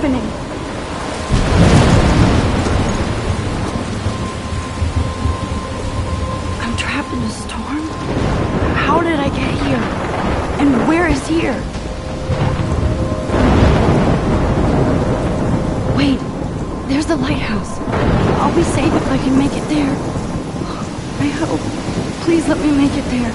happening? I'm trapped in a storm? How did I get here? And where is here? Wait, there's the lighthouse. I'll be safe if I can make it there. I hope. Please let me make it there.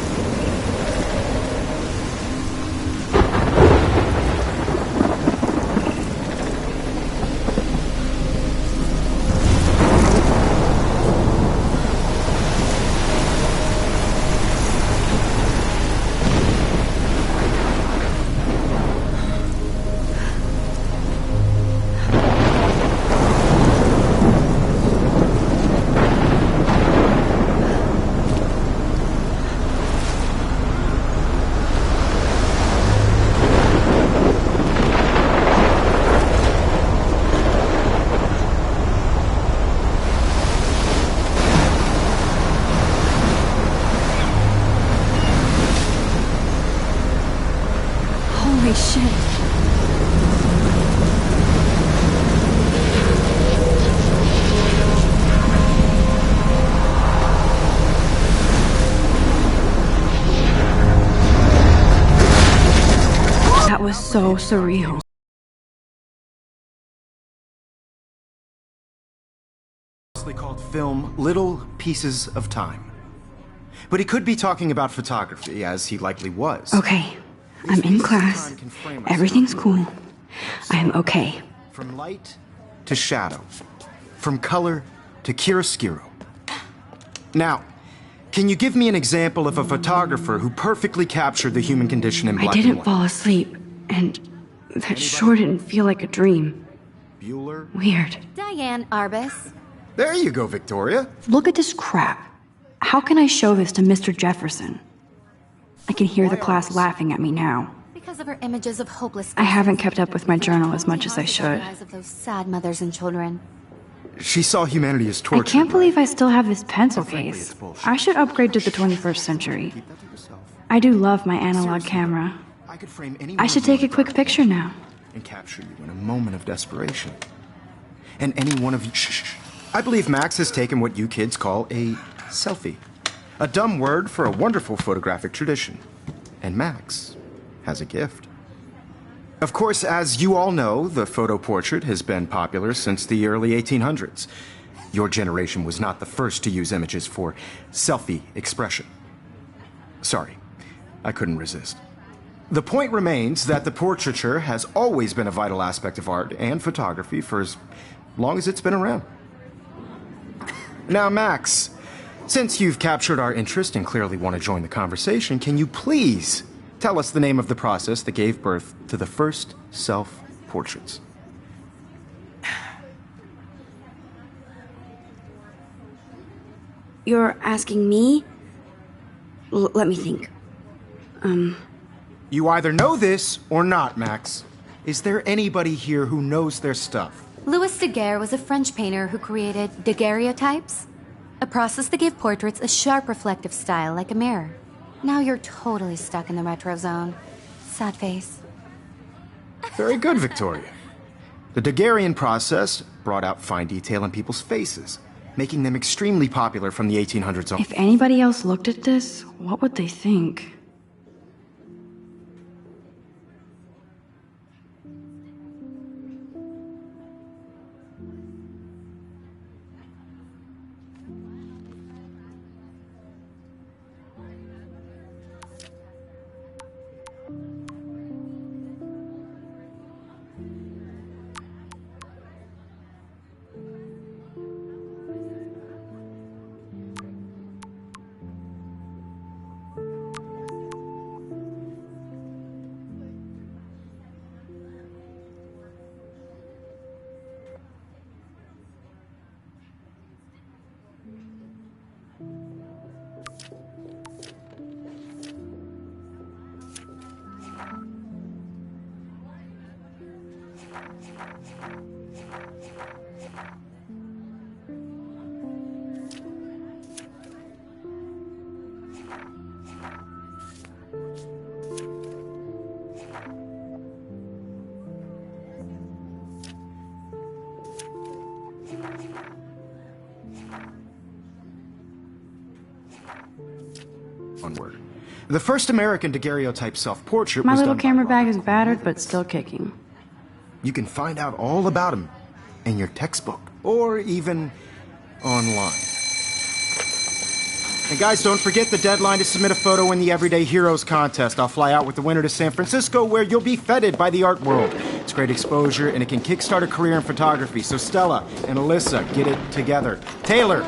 Holy shit. That was so surreal. Called film Little Pieces of Time. But he could be talking about photography, as he likely was. Okay, I'm in class. Everything's cool. I'm okay. From light to shadow. From color to chiaroscuro. Now, can you give me an example of a photographer who perfectly captured the human condition in black and I didn't white? fall asleep, and that sure didn't feel like a dream. Bueller? Weird. Diane Arbus. There you go, Victoria. Look at this crap. How can I show this to Mr. Jefferson? I can hear the class laughing at me now. Because of her images of hopeless. I haven't kept up with my journal as much as I should. Eyes of those sad mothers and children. She saw humanity as I torture. can't believe I still have this pencil frankly, case. it's bullshit. I should upgrade to the 21st century. Keep that to yourself. I do love my analog camera. I could frame any I should take a quick picture now. and capture you in a moment of desperation. And any one of you... Shh. I believe Max has taken what you kids call a selfie. A dumb word for a wonderful photographic tradition. And Max has a gift. Of course, as you all know, the photo portrait has been popular since the early 1800s. Your generation was not the first to use images for selfie expression. Sorry, I couldn't resist. The point remains that the portraiture has always been a vital aspect of art and photography for as long as it's been around. Now, Max, since you've captured our interest and clearly want to join the conversation, can you please tell us the name of the process that gave birth to the first self-portraits? You're asking me? Let me think. You either know this or not, Max. Is there anybody here who knows their stuff? Louis Daguerre was a French painter who created daguerreotypes, a process that gave portraits a sharp reflective style like a mirror. Now you're totally stuck in the retro zone. Sad face. Very good, Victoria. The Daguerrean process brought out fine detail in people's faces, making them extremely popular from the 1800s on. If anybody else looked at this, what would they think? one word. The first American daguerreotype self-portrait My was little done by camera bag Robert is battered, but still kicking. You can find out all about him in your textbook, or even online. And guys, don't forget the deadline to submit a photo in the Everyday Heroes contest. I'll fly out with the winner to San Francisco, where you'll be feted by the art world. It's great exposure, and it can kickstart a career in photography. So Stella and Alyssa, get it together. Taylor,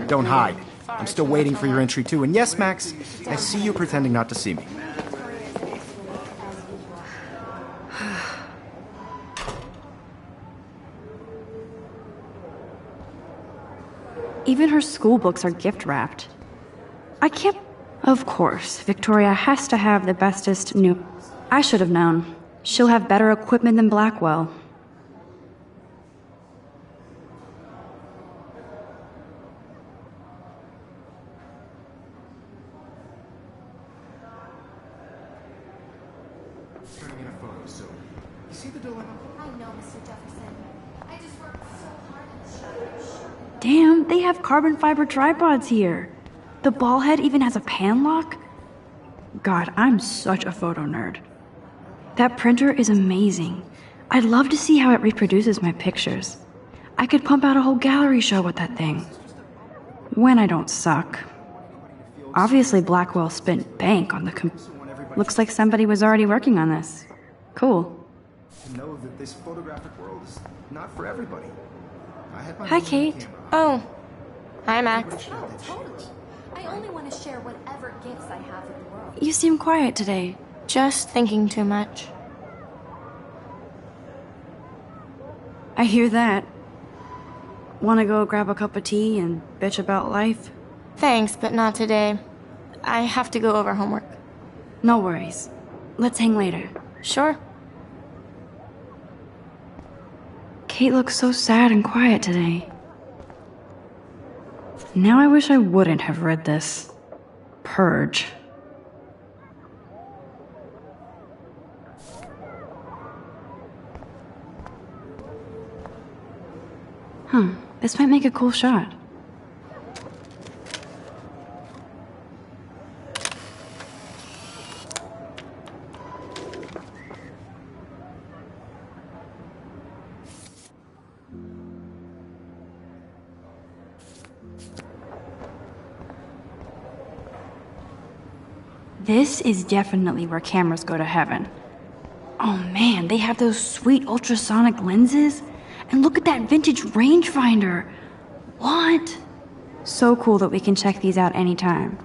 don't hide. I'm still waiting for your entry, too. And yes, Max, I see you pretending not to see me. Even her school books are gift-wrapped. I can't... Of course, Victoria has to have the bestest new... I should have known. She'll have better equipment than Blackwell. Turning in a photo, so... You see the dilemma? I know, Mr. Jefferson. I just worked so hard in the shop. Damn, they have carbon fiber tripods here. The ball head even has a pan lock? God, I'm such a photo nerd. That printer is amazing. I'd love to see how it reproduces my pictures. I could pump out a whole gallery show with that thing. When I don't suck. Obviously, Blackwell spent bank on the Looks like somebody was already working on this. Cool. To know that this photographic world is not for everybody. I had my Hi, own Kate. camera. Oh, hi, Max. Oh, totally. I only want to share whatever gifts I have with the world. You seem quiet today. Just thinking too much. I hear that. Wanna go grab a cup of tea and bitch about life? Thanks, but not today. I have to go over homework. No worries. Let's hang later. Sure. Kate looks so sad and quiet today. Now I wish I wouldn't have read this. Purge. This might make a cool shot. This is definitely where cameras go to heaven. Oh man, they have those sweet ultrasonic lenses. And look at that vintage rangefinder. What? So cool that we can check these out anytime.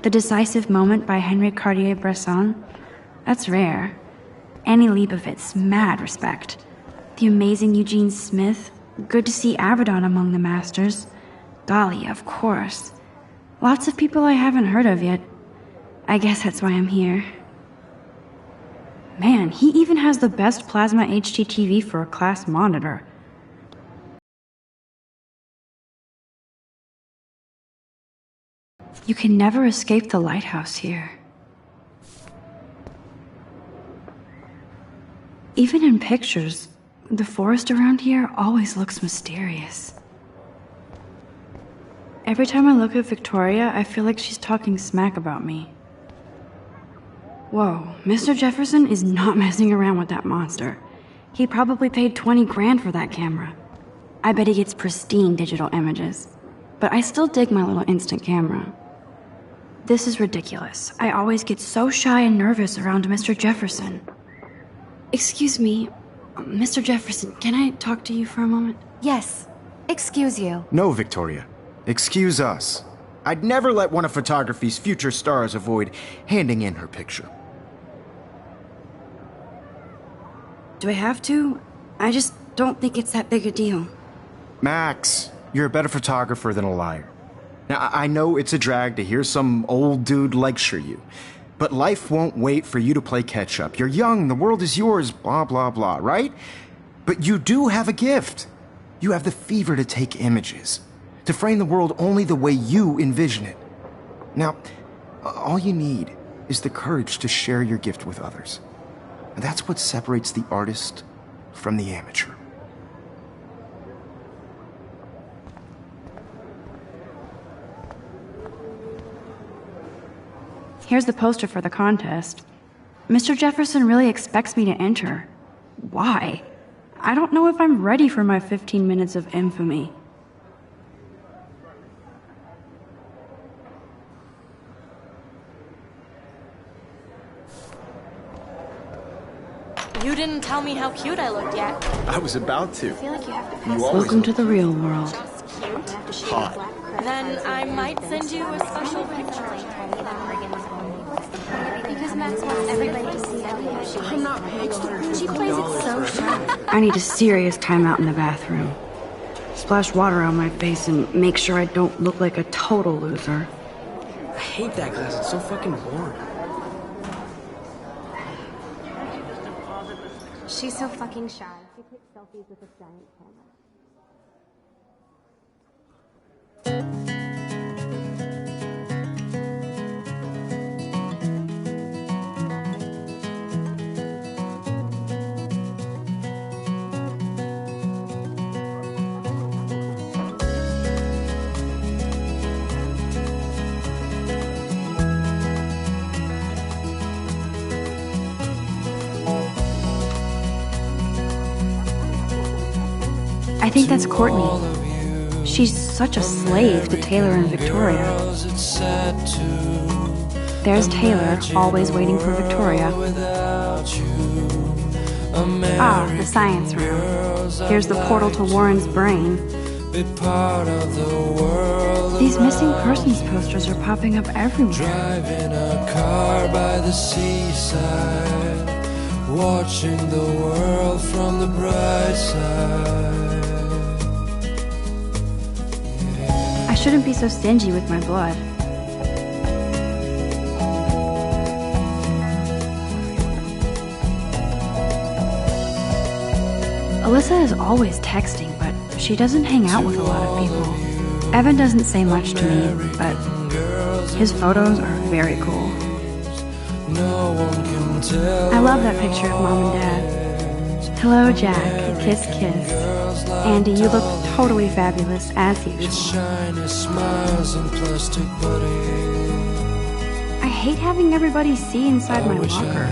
The Decisive Moment by Henry Cartier-Bresson. That's rare. Annie Leibovitz, mad respect. The amazing Eugene Smith. Good to see Avedon among the masters. Dali, of course. Lots of people I haven't heard of yet. I guess that's why I'm here. Man, he even has the best plasma HDTV for a class monitor. You can never escape the lighthouse here. Even in pictures, the forest around here always looks mysterious. Every time I look at Victoria, I feel like she's talking smack about me. Whoa, Mr. Jefferson is not messing around with that monster. He probably paid 20 grand for that camera. I bet he gets pristine digital images. But I still dig my little instant camera. This is ridiculous. I always get so shy and nervous around Mr. Jefferson. Excuse me, Mr. Jefferson, can I talk to you for a moment? Yes. Excuse you. No, Victoria. Excuse us. I'd never let one of photography's future stars avoid handing in her picture. Do I have to? I just don't think it's that big a deal. Max, you're a better photographer than a liar. Now, I know it's a drag to hear some old dude lecture you, but life won't wait for you to play catch-up. You're young, the world is yours, blah, blah, blah, right? But you do have a gift. You have the fever to take images, to frame the world only the way you envision it. Now, all you need is the courage to share your gift with others. And that's what separates the artist from the amateur. Here's the poster for the contest. Mr. Jefferson really expects me to enter. Why? I don't know if I'm ready for my 15 minutes of infamy. You didn't tell me how cute I looked yet. I was about to. I feel like you have to You always Welcome to the real world. Just cute. hot. Then I might send you a special picture. Because Max wants everybody to see how cute she I'm not paying $150. She plays it so sharp. I need a serious timeout in the bathroom. Splash water on my face and make sure I don't look like a total loser. I hate that class. It's so fucking boring. She's so fucking shy. She takes selfies with a giant camera. I think that's Courtney. She's such a slave to Taylor and Victoria. There's Taylor, always waiting for Victoria. Ah, the science room. Here's the portal to Warren's brain. These missing persons posters are popping up everywhere. Driving a car by the seaside, watching the world from the bright side. I shouldn't be so stingy with my blood. Alyssa is always texting, but she doesn't hang out with a lot of people. Evan doesn't say much to me, but his photos are very cool. I love that picture of Mom and Dad. Hello, Jack. Kiss, kiss. Andy, you look totally fabulous, as usual. I hate having everybody see inside my locker.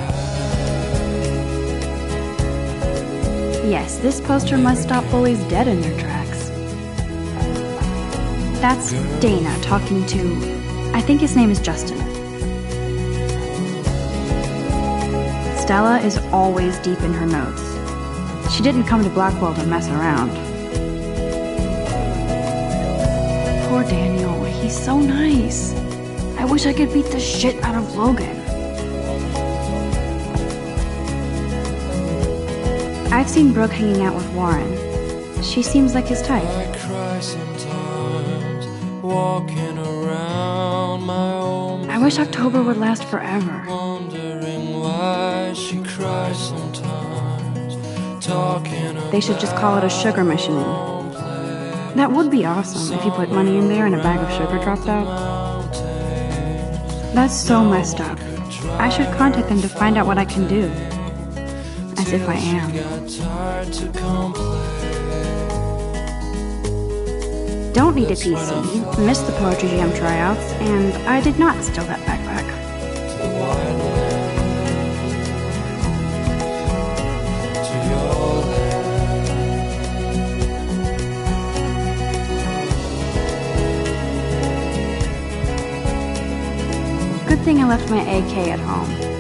Yes, this poster must stop bullies dead in their tracks. That's Dana talking to... I think his name is Justin. Stella is always deep in her notes. She didn't come to Blackwell to mess around. Poor Daniel, he's so nice. I wish I could beat the shit out of Logan. I've seen Brooke hanging out with Warren. She seems like his type. I cry sometimes, walking around my own. I wish October would last forever. Wondering why she cries sometimes, talking They should just call it a sugar machine. That would be awesome if you put money in there and a bag of sugar dropped out. That's so messed up. I should contact them to find out what I can do. As if I am. Don't need a PC, missed the Poetry Jam tryouts, and I did not steal that backpack. Good thing I left my AK at home.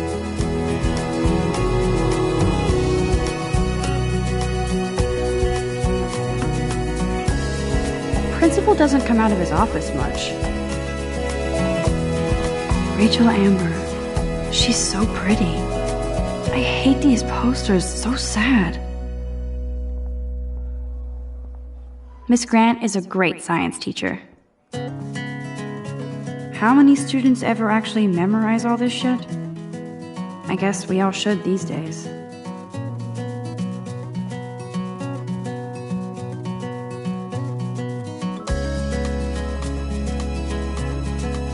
Principal doesn't come out of his office much. Rachel Amber. She's so pretty. I hate these posters, so sad. Miss Grant is a great science teacher. How many students ever actually memorize all this shit? I guess we all should these days.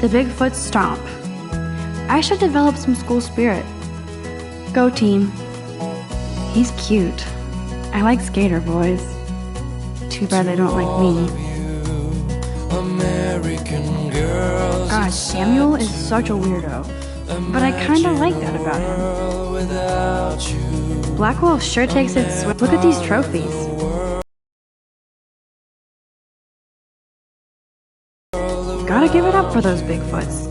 The Bigfoot Stomp. I should develop some school spirit. Go team. He's cute. I like skater boys. Too bad they don't like me. God, Samuel is such a weirdo. But I kinda like that about him. Without you, Blackwell sure takes it Look at these trophies. Gotta give it up for those Bigfoots.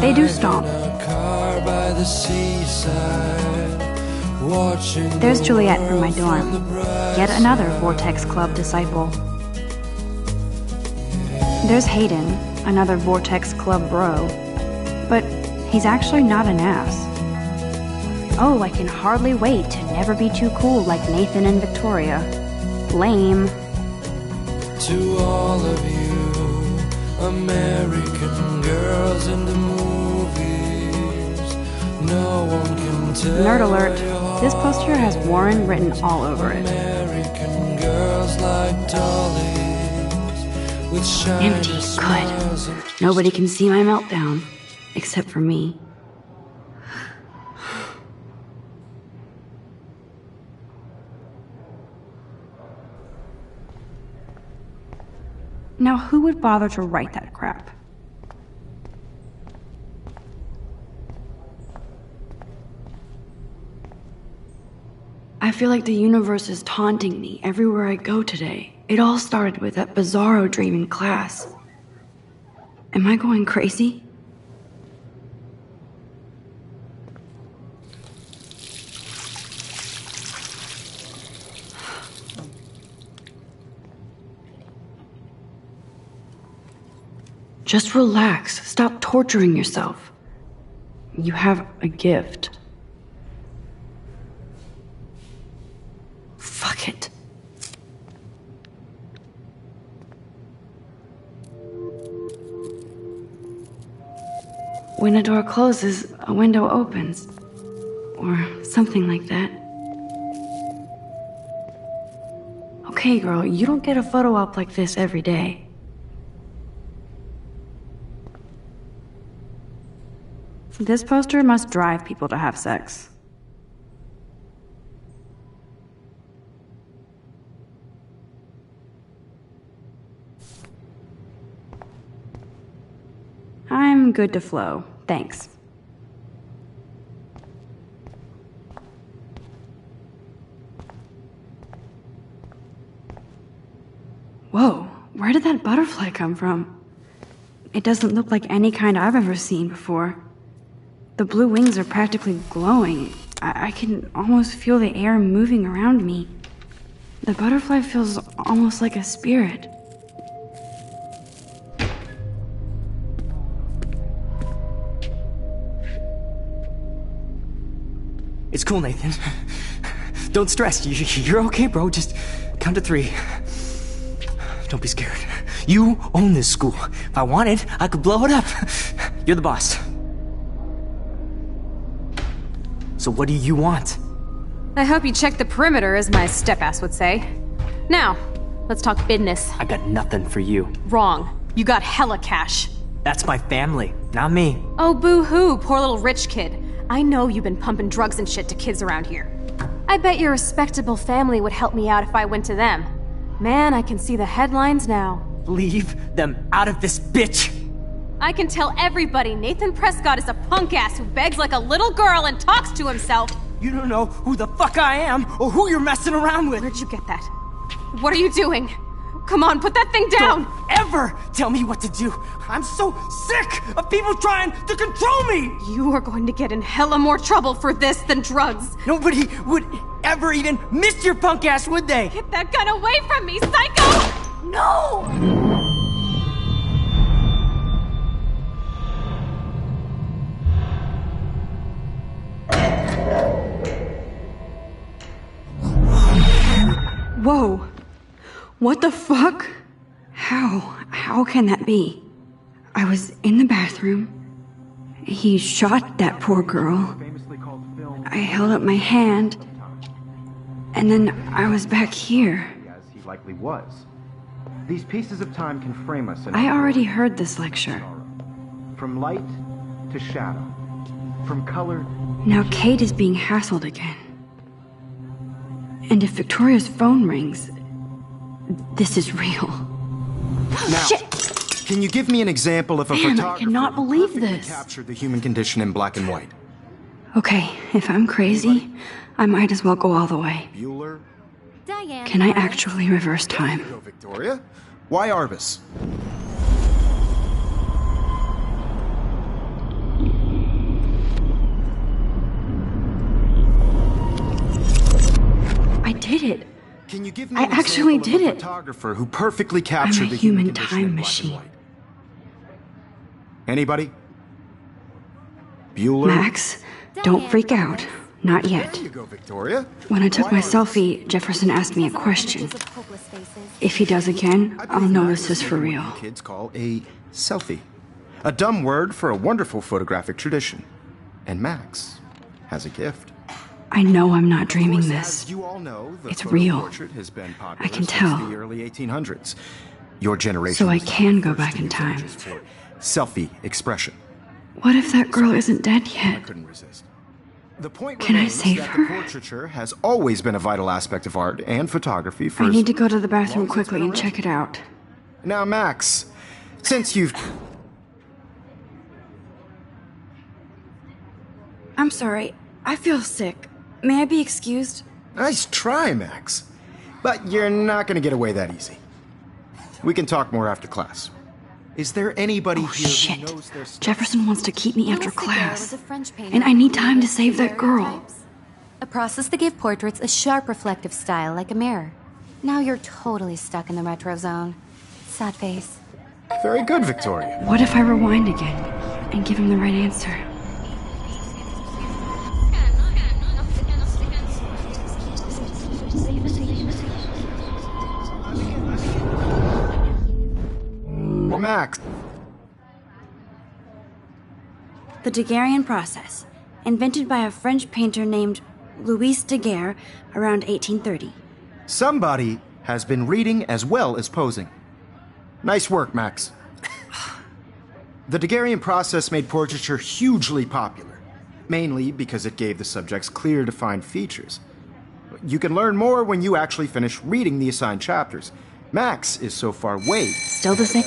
They do stomp. car by the seaside, watching There's Juliet from my dorm. Yet another Vortex Club disciple. There's Hayden, another Vortex Club bro. But he's actually not an ass. Oh, I can hardly wait to never be too cool like Nathan and Victoria. Lame. to all of you American girls in the movies. No one can tell. Nerd alert. This poster has Warren written all over it. American girls like dollies with shiny Empty. smiles Good. and Nobody can see my meltdown. Except for me. Now, who would bother to write that crap? I feel like the universe is taunting me everywhere I go today. It all started with that bizarro dream in class. Am I going crazy? Just relax. Stop torturing yourself. You have a gift. Fuck it. When a door closes, a window opens. Or something like that. Okay, girl, you don't get a photo op like this every day. This poster must drive people to have sex. I'm good to flow, thanks. Whoa, where did that butterfly come from? It doesn't look like any kind I've ever seen before. The blue wings are practically glowing. I can almost feel the air moving around me. The butterfly feels almost like a spirit. It's cool, Nathan. Don't stress. You're okay, bro. Just count to 3. Don't be scared. You own this school. If I wanted, I could blow it up. You're the boss. So what do you want? I hope you checked the perimeter, as my step-ass would say. Now, let's talk business. I got nothing for you. Wrong. You got hella cash. That's my family, not me. Oh, boo-hoo, poor little rich kid. I know you've been pumping drugs and shit to kids around here. I bet your respectable family would help me out if I went to them. Man, I can see the headlines now. Leave them out of this bitch! I can tell everybody Nathan Prescott is a punk ass who begs like a little girl and talks to himself. You don't know who the fuck I am or who you're messing around with. Where'd you get that? What are you doing? Come on, put that thing down! Don't ever tell me what to do. I'm so sick of people trying to control me. You are going to get in hella more trouble for this than drugs. Nobody would ever even miss your punk ass, would they? Get that gun away from me, psycho! No! Whoa. What the fuck? How can that be? I was in the bathroom. He shot that poor girl. I held up my hand. And then I was back here. As he likely was. These pieces of time can frame us in I already heard this lecture. from light to shadow, from color. Now Kate is being hassled again. And if Victoria's phone rings, this is real. Now, Shit! Can you give me an example of a Man, I photographer cannot who believe perfectly this. captured the human condition in black and white? Okay, if I'm crazy, I might as well go all the way. Bueller? Diane. Can I Warren. actually reverse time? Go, Victoria. Why Arbus? I did it. Can you give me I an actually example of did a it. photographer who perfectly captured I'm a the human condition time in black and machine. white? Anybody? Bueller? Max, don't Diane freak Warren. out. Not yet. There you go, Victoria. When I took Why my Arbus? selfie, Jefferson asked me a question. Images of hopeless faces. If he does again, I I'll believe know Max this is for made real. what you kids call a selfie. A dumb word for a wonderful photographic tradition. And Max has a gift. I know I'm not dreaming As this. you all know, the It's photo real. portrait has been popular I can since tell. the early 1800s. Your generation So I was the can go first back to in use time. images for selfie expression. What if that girl isn't dead I yet? couldn't resist. The point Can I remains save that her? the portraiture has always been a vital aspect of art and photography for I as need to go to the long bathroom as it's quickly been and around. check it out. Now, Max, since you've I'm sorry. I feel sick. May I be excused? Nice try, Max. But you're not going to get away that easy. We can talk more after class. Is there anybody Oh, here shit. who knows their stuff? Jefferson wants to keep me after Louis Daguerre class. was a French painter And I need time to who save that created girl. daguerreotypes, a process that gave portraits a sharp reflective style like a mirror. Now you're totally stuck in the retro zone. Sad face. Very good, Victoria. What if I rewind again and give him the right answer? Max, The Daguerrean process, invented by a French painter named Louis Daguerre around 1830. somebody has been reading as well as posing. Nice work, Max. The Daguerrean process made portraiture hugely popular, mainly because it gave the subjects clear, defined features. You can learn more when you actually finish reading the assigned chapters. Max is so far way. Still the same?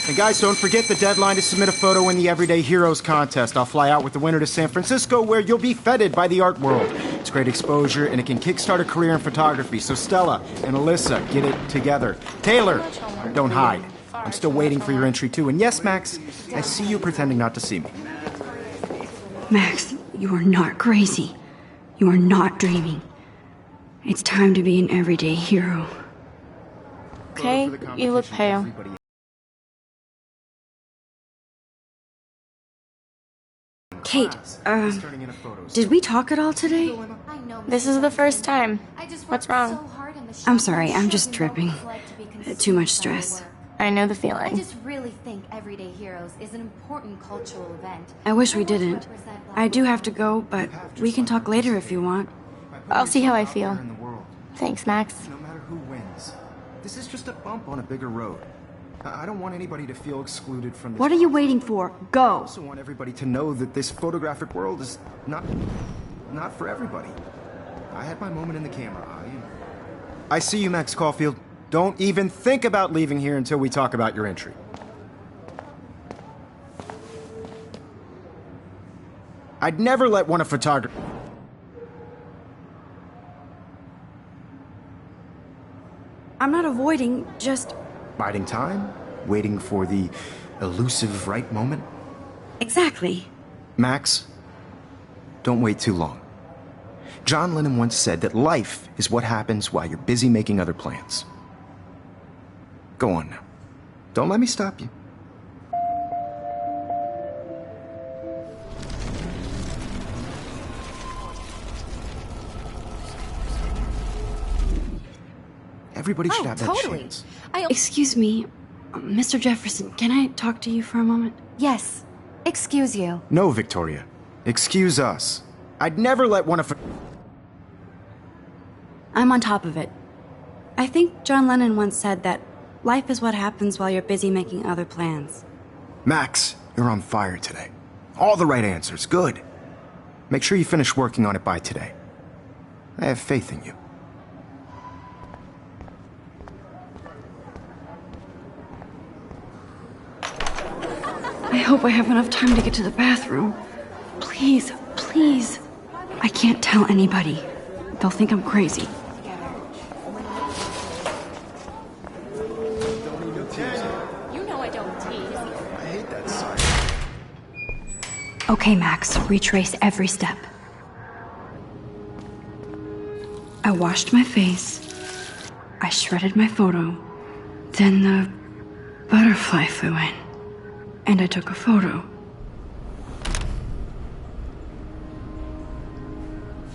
And guys, don't forget the deadline to submit a photo in the Everyday Heroes contest. I'll fly out with the winner to San Francisco, where you'll be feted by the art world. It's great exposure, and it can kickstart a career in photography. So Stella and Alyssa, get it together. Taylor, don't hide. I'm still waiting for your entry too. And yes, Max, I see you pretending not to see me. Max, you are not crazy. You are not dreaming. It's time to be an everyday hero. Okay, you look pale. Kate, did we talk at all today? I know. This is the first time. I just What's worked wrong? so hard in the I'm shop. sorry, I'm just Sure we know tripping. what it's like to be consumed Too much by stress. work. I know the I feeling. just really think Everyday Heroes is an important cultural event. I wish we Heroes didn't. represent black I do people. have to go, but we can talk later if you want. I'll see how I feel. In the world, Thanks, Max. no matter who wins, this is just a bump on a bigger road. I don't want anybody to feel excluded from this. What are you waiting for? Go! I also want everybody to know that this photographic world is not for everybody. I had my moment in the camera eye. I see you, Max Caulfield. Don't even think about leaving here until we talk about your entry. I'd never let one of photography. I'm not avoiding, just. Biding time, waiting for the elusive right moment. Exactly. Max, don't wait too long. John Lennon once said that life is what happens while you're busy making other plans. Go on now. Don't let me stop you. Everybody should have that chance. Excuse me, Mr. Jefferson, can I talk to you for a moment? Yes. Excuse you. No, Victoria. Excuse us. I'd never let one of... I'm on top of it. I think John Lennon once said that life is what happens while you're busy making other plans. Max, you're on fire today. All the right answers. Good. Make sure you finish working on it by today. I have faith in you. hope I have enough time to get to the bathroom. Please, please. I can't tell anybody. They'll think I'm crazy. You know I don't tease. I hate that sign. Okay, Max, retrace every step. I washed my face. I shredded my photo. Then the butterfly flew in. And I took a photo.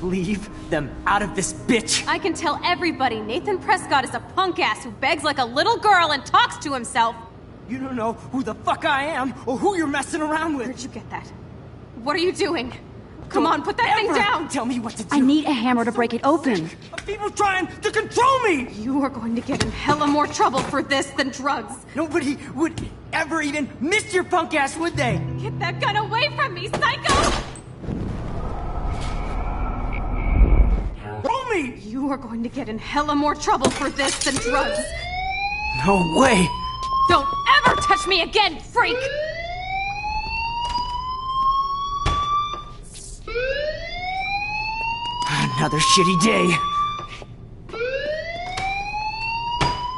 Leave them out of this bitch! I can tell everybody Nathan Prescott is a punk ass who begs like a little girl and talks to himself. You don't know who the fuck I am or who you're messing around with. Where'd you get that? What are you doing? Come on, put that thing down! Tell me what to do. I need a hammer to break it open. People trying to control me! You are going to get in hella more trouble for this than drugs. Nobody would ever even miss your punk ass, would they? Get that gun away from me, psycho! Roll me! You are going to get in hella more trouble for this than drugs. No way! Don't ever touch me again, freak! Another shitty day.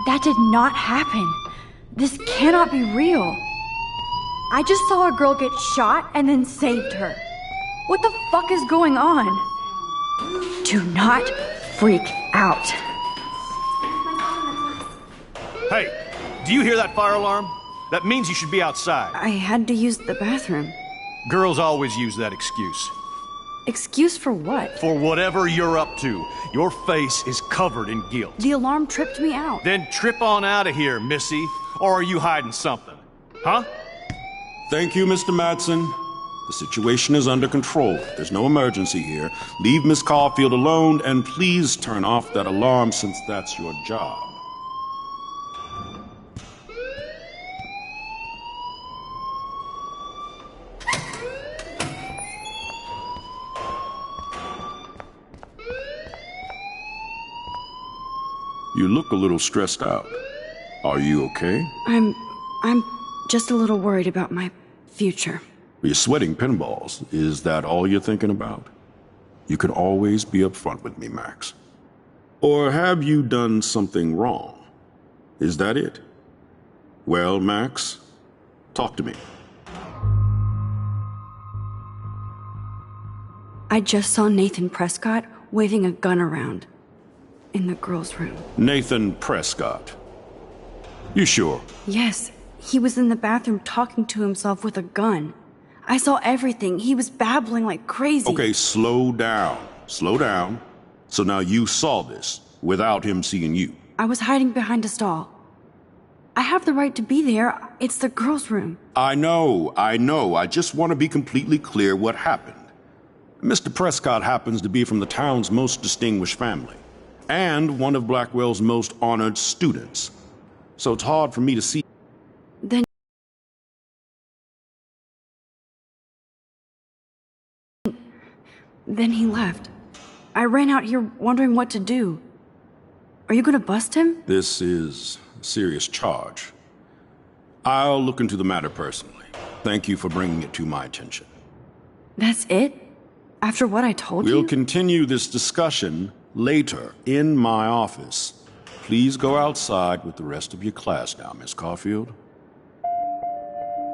That did not happen. This cannot be real. I just saw a girl get shot and then saved her. What the fuck is going on? Do not freak out. Hey, do you hear that fire alarm? That means you should be outside. I had to use the bathroom. Girls always use that excuse. Excuse for what? For whatever you're up to. Your face is covered in guilt. The alarm tripped me out. Then trip on out of here, Missy. Or are you hiding something? Huh? Thank you, Mr. Madsen. The situation is under control. There's no emergency here. Leave Miss Caulfield alone, and please turn off that alarm since that's your job. You look a little stressed out. Are you okay? I'm just a little worried about my future. You're sweating pinballs. Is that all you're thinking about? You can always be upfront with me, Max. Or have you done something wrong? Is that it? Well, Max, talk to me. I just saw Nathan Prescott waving a gun around in the girls' room. Nathan Prescott. You sure? Yes, he was in the bathroom talking to himself with a gun. I saw everything. He was babbling like crazy. Okay, slow down. Slow down. So now you saw this without him seeing you. I was hiding behind a stall. I have the right to be there. It's the girls' room. I know. I just want to be completely clear what happened. Mr. Prescott happens to be from the town's most distinguished family, and one of Blackwell's most honored students. So it's hard for me to see. Then he left. I ran out here wondering what to do. Are you gonna bust him? This is a serious charge. I'll look into the matter personally. Thank you for bringing it to my attention. That's it? After what I told you? We'll continue this discussion later in my office. Please go outside with the rest of your class now, Miss Caulfield.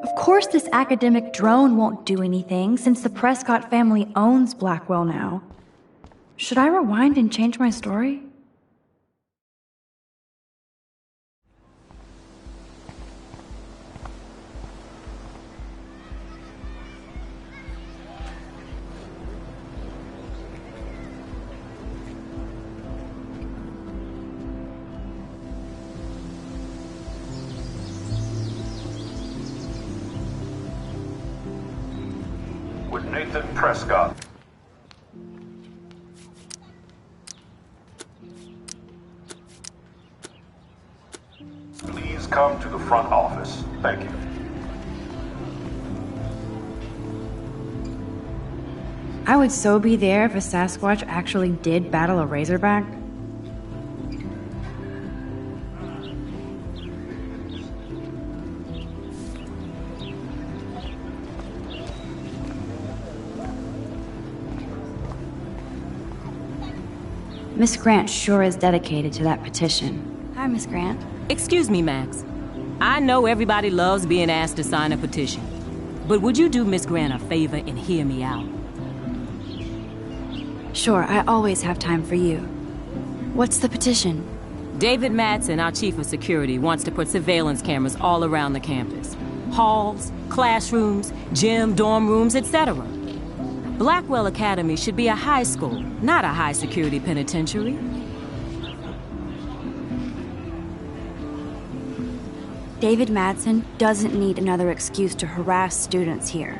Of course this academic drone won't do anything since the Prescott family owns Blackwell now. Should I rewind and change my story? With Nathan Prescott. Please come to the front office. Thank you. I would so be there if a Sasquatch actually did battle a Razorback. Miss Grant sure is dedicated to that petition. Hi, Miss Grant. Excuse me, Max. I know everybody loves being asked to sign a petition. But would you do Miss Grant a favor and hear me out? Sure, I always have time for you. What's the petition? David Madsen, our chief of security, wants to put surveillance cameras all around the campus. Halls, classrooms, gym, dorm rooms, etc. Blackwell Academy should be a high school, not a high-security penitentiary. David Madsen doesn't need another excuse to harass students here.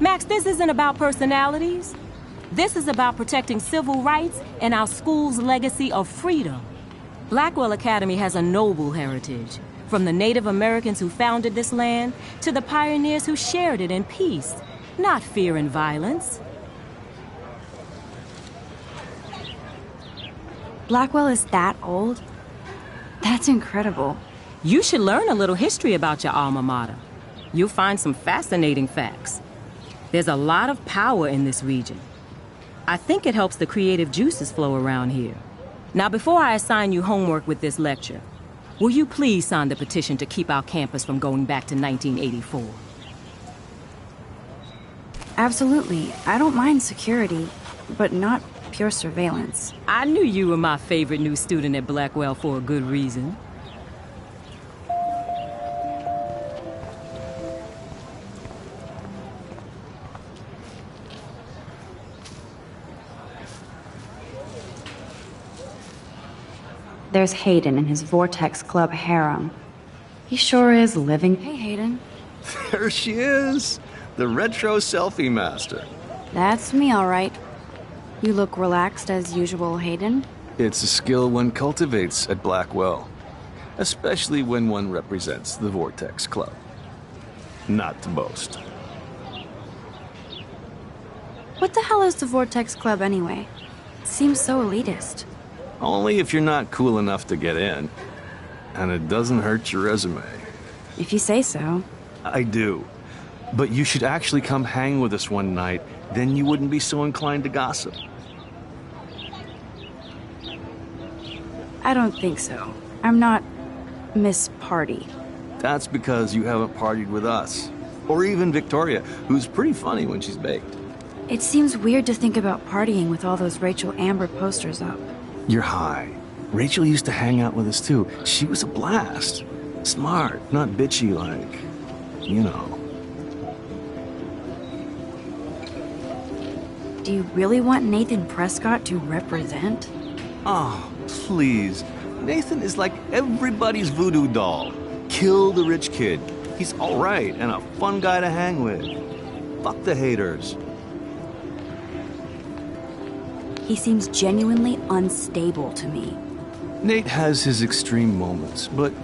Max, this isn't about personalities. This is about protecting civil rights and our school's legacy of freedom. Blackwell Academy has a noble heritage, from the Native Americans who founded this land to the pioneers who shared it in peace, not fear and violence. Blackwell is that old? That's incredible. You should learn a little history about your alma mater. You'll find some fascinating facts. There's a lot of power in this region. I think it helps the creative juices flow around here. Now, before I assign you homework with this lecture, will you please sign the petition to keep our campus from going back to 1984? Absolutely. I don't mind security, but not pure surveillance. I knew you were my favorite new student at Blackwell for a good reason. There's Hayden and his Vortex Club harem. He sure is living. Hey, Hayden. There she is, the retro selfie master. That's me, all right. You look relaxed as usual, Hayden. It's a skill one cultivates at Blackwell, especially when one represents the Vortex Club. Not to boast. What the hell is the Vortex Club anyway? It seems so elitist. Only if you're not cool enough to get in. And it doesn't hurt your resume. If you say so. I do. But you should actually come hang with us one night, then you wouldn't be so inclined to gossip. I don't think so. I'm not Miss Party. That's because you haven't partied with us. Or even Victoria, who's pretty funny when she's baked. It seems weird to think about partying with all those Rachel Amber posters up. You're high. Rachel used to hang out with us too. She was a blast. Smart, not bitchy like, you know. Do you really want Nathan Prescott to represent? Oh, please. Nathan is like everybody's voodoo doll. Kill the rich kid. He's all right and a fun guy to hang with. Fuck the haters. He seems genuinely unstable to me. Nate has his extreme moments, but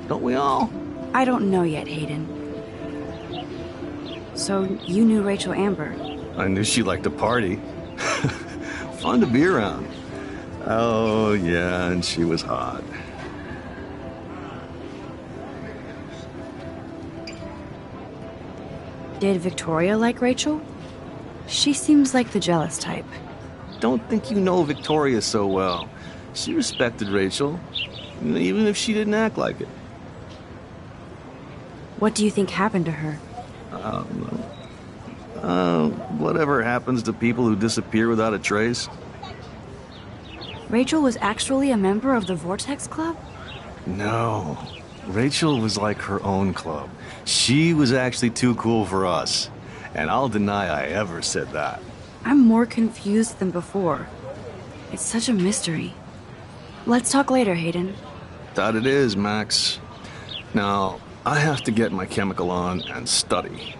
don't we all? I don't know yet, Hayden. So, you knew Rachel Amber? I knew she liked to party. Fun to be around. Oh, yeah, and she was hot. Did Victoria like Rachel? She seems like the jealous type. Don't think you know Victoria so well. She respected Rachel, even if she didn't act like it. What do you think happened to her? Whatever happens to people who disappear without a trace. Rachel was actually a member of the Vortex Club? No. Rachel was like her own club. She was actually too cool for us. And I'll deny I ever said that. I'm more confused than before. It's such a mystery. Let's talk later, Hayden. That it is, Max. Now, I have to get my chemical on and study.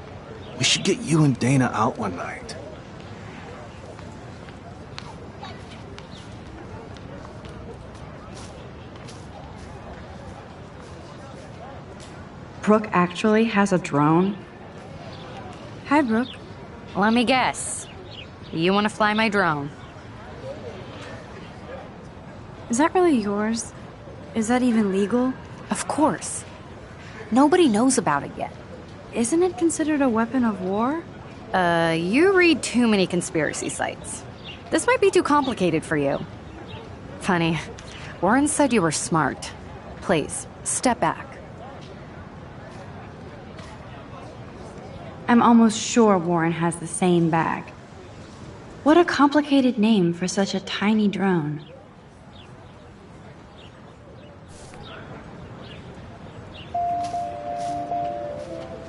We should get you and Dana out one night. Brooke actually has a drone? Hi, Brooke. Let me guess. You want to fly my drone? Is that really yours? Is that even legal? Of course. Nobody knows about it yet. Isn't it considered a weapon of war? You read too many conspiracy sites. This might be too complicated for you. Funny. Warren said you were smart. Please, step back. I'm almost sure Warren has the same bag. What a complicated name for such a tiny drone.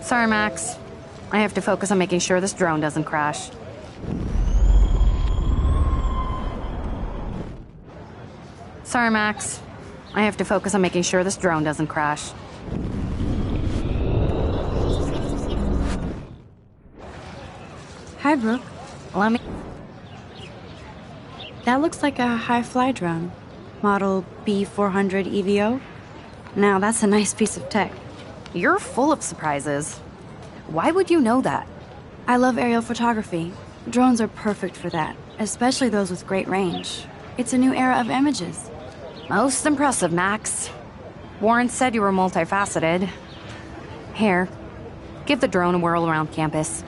Sorry, Max. I have to focus on making sure this drone doesn't crash. Sorry, Max. I have to focus on making sure this drone doesn't crash. Hi, Brooke. Let me... That looks like a high-fly drone. Model B400 EVO. Now, that's a nice piece of tech. You're full of surprises. Why would you know that? I love aerial photography. Drones are perfect for that, especially those with great range. It's a new era of images. Most impressive, Max. Warren said you were multifaceted. Here, give the drone a whirl around campus.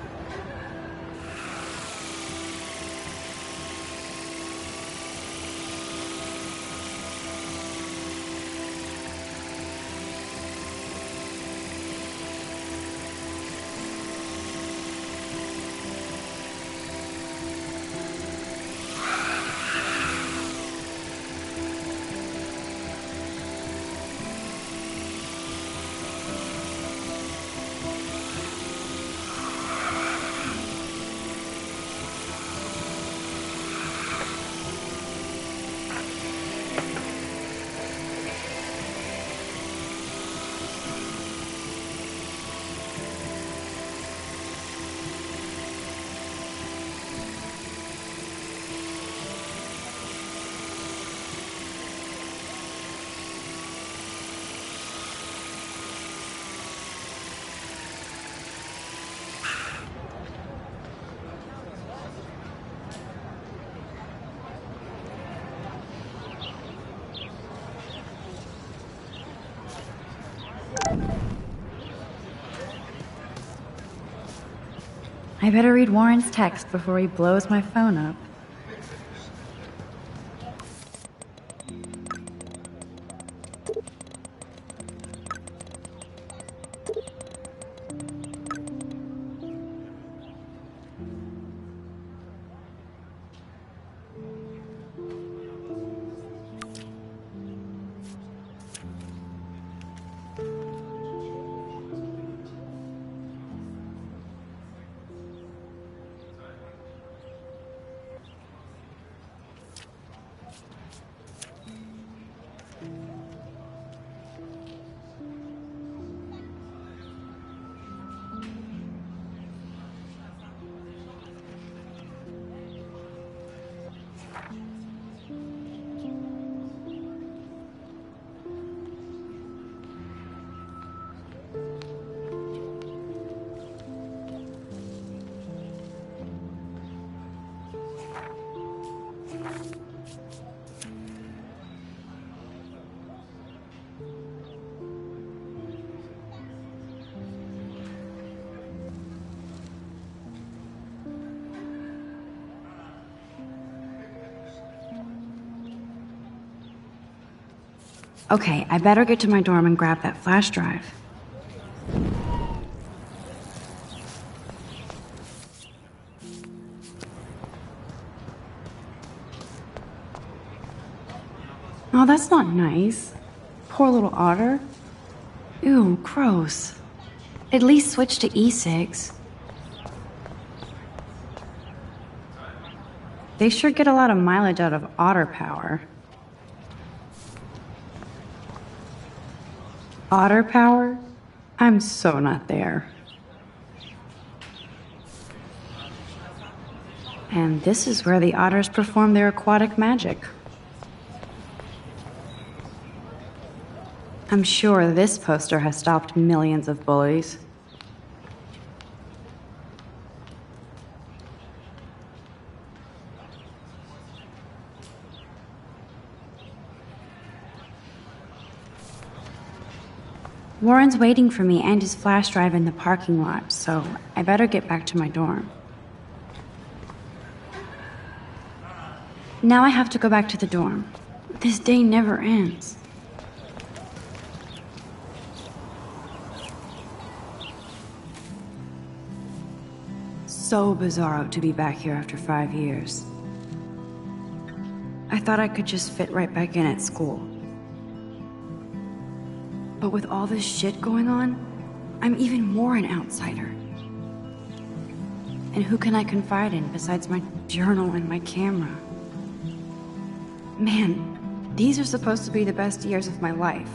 I better read Warren's text before he blows my phone up. Okay, I better get to my dorm and grab that flash drive. Oh, that's not nice. Poor little otter. Ew, gross. At least switch to E6. They sure get a lot of mileage out of otter power. Otter power? I'm so not there. And this is where the otters perform their aquatic magic. I'm sure this poster has stopped millions of bullies. Warren's waiting for me and his flash drive in the parking lot, so I better get back to my dorm. Now I have to go back to the dorm. This day never ends. So bizarro to be back here after 5 years. I thought I could just fit right back in at school. But with all this shit going on, I'm even more an outsider. And who can I confide in besides my journal and my camera? Man, these are supposed to be the best years of my life.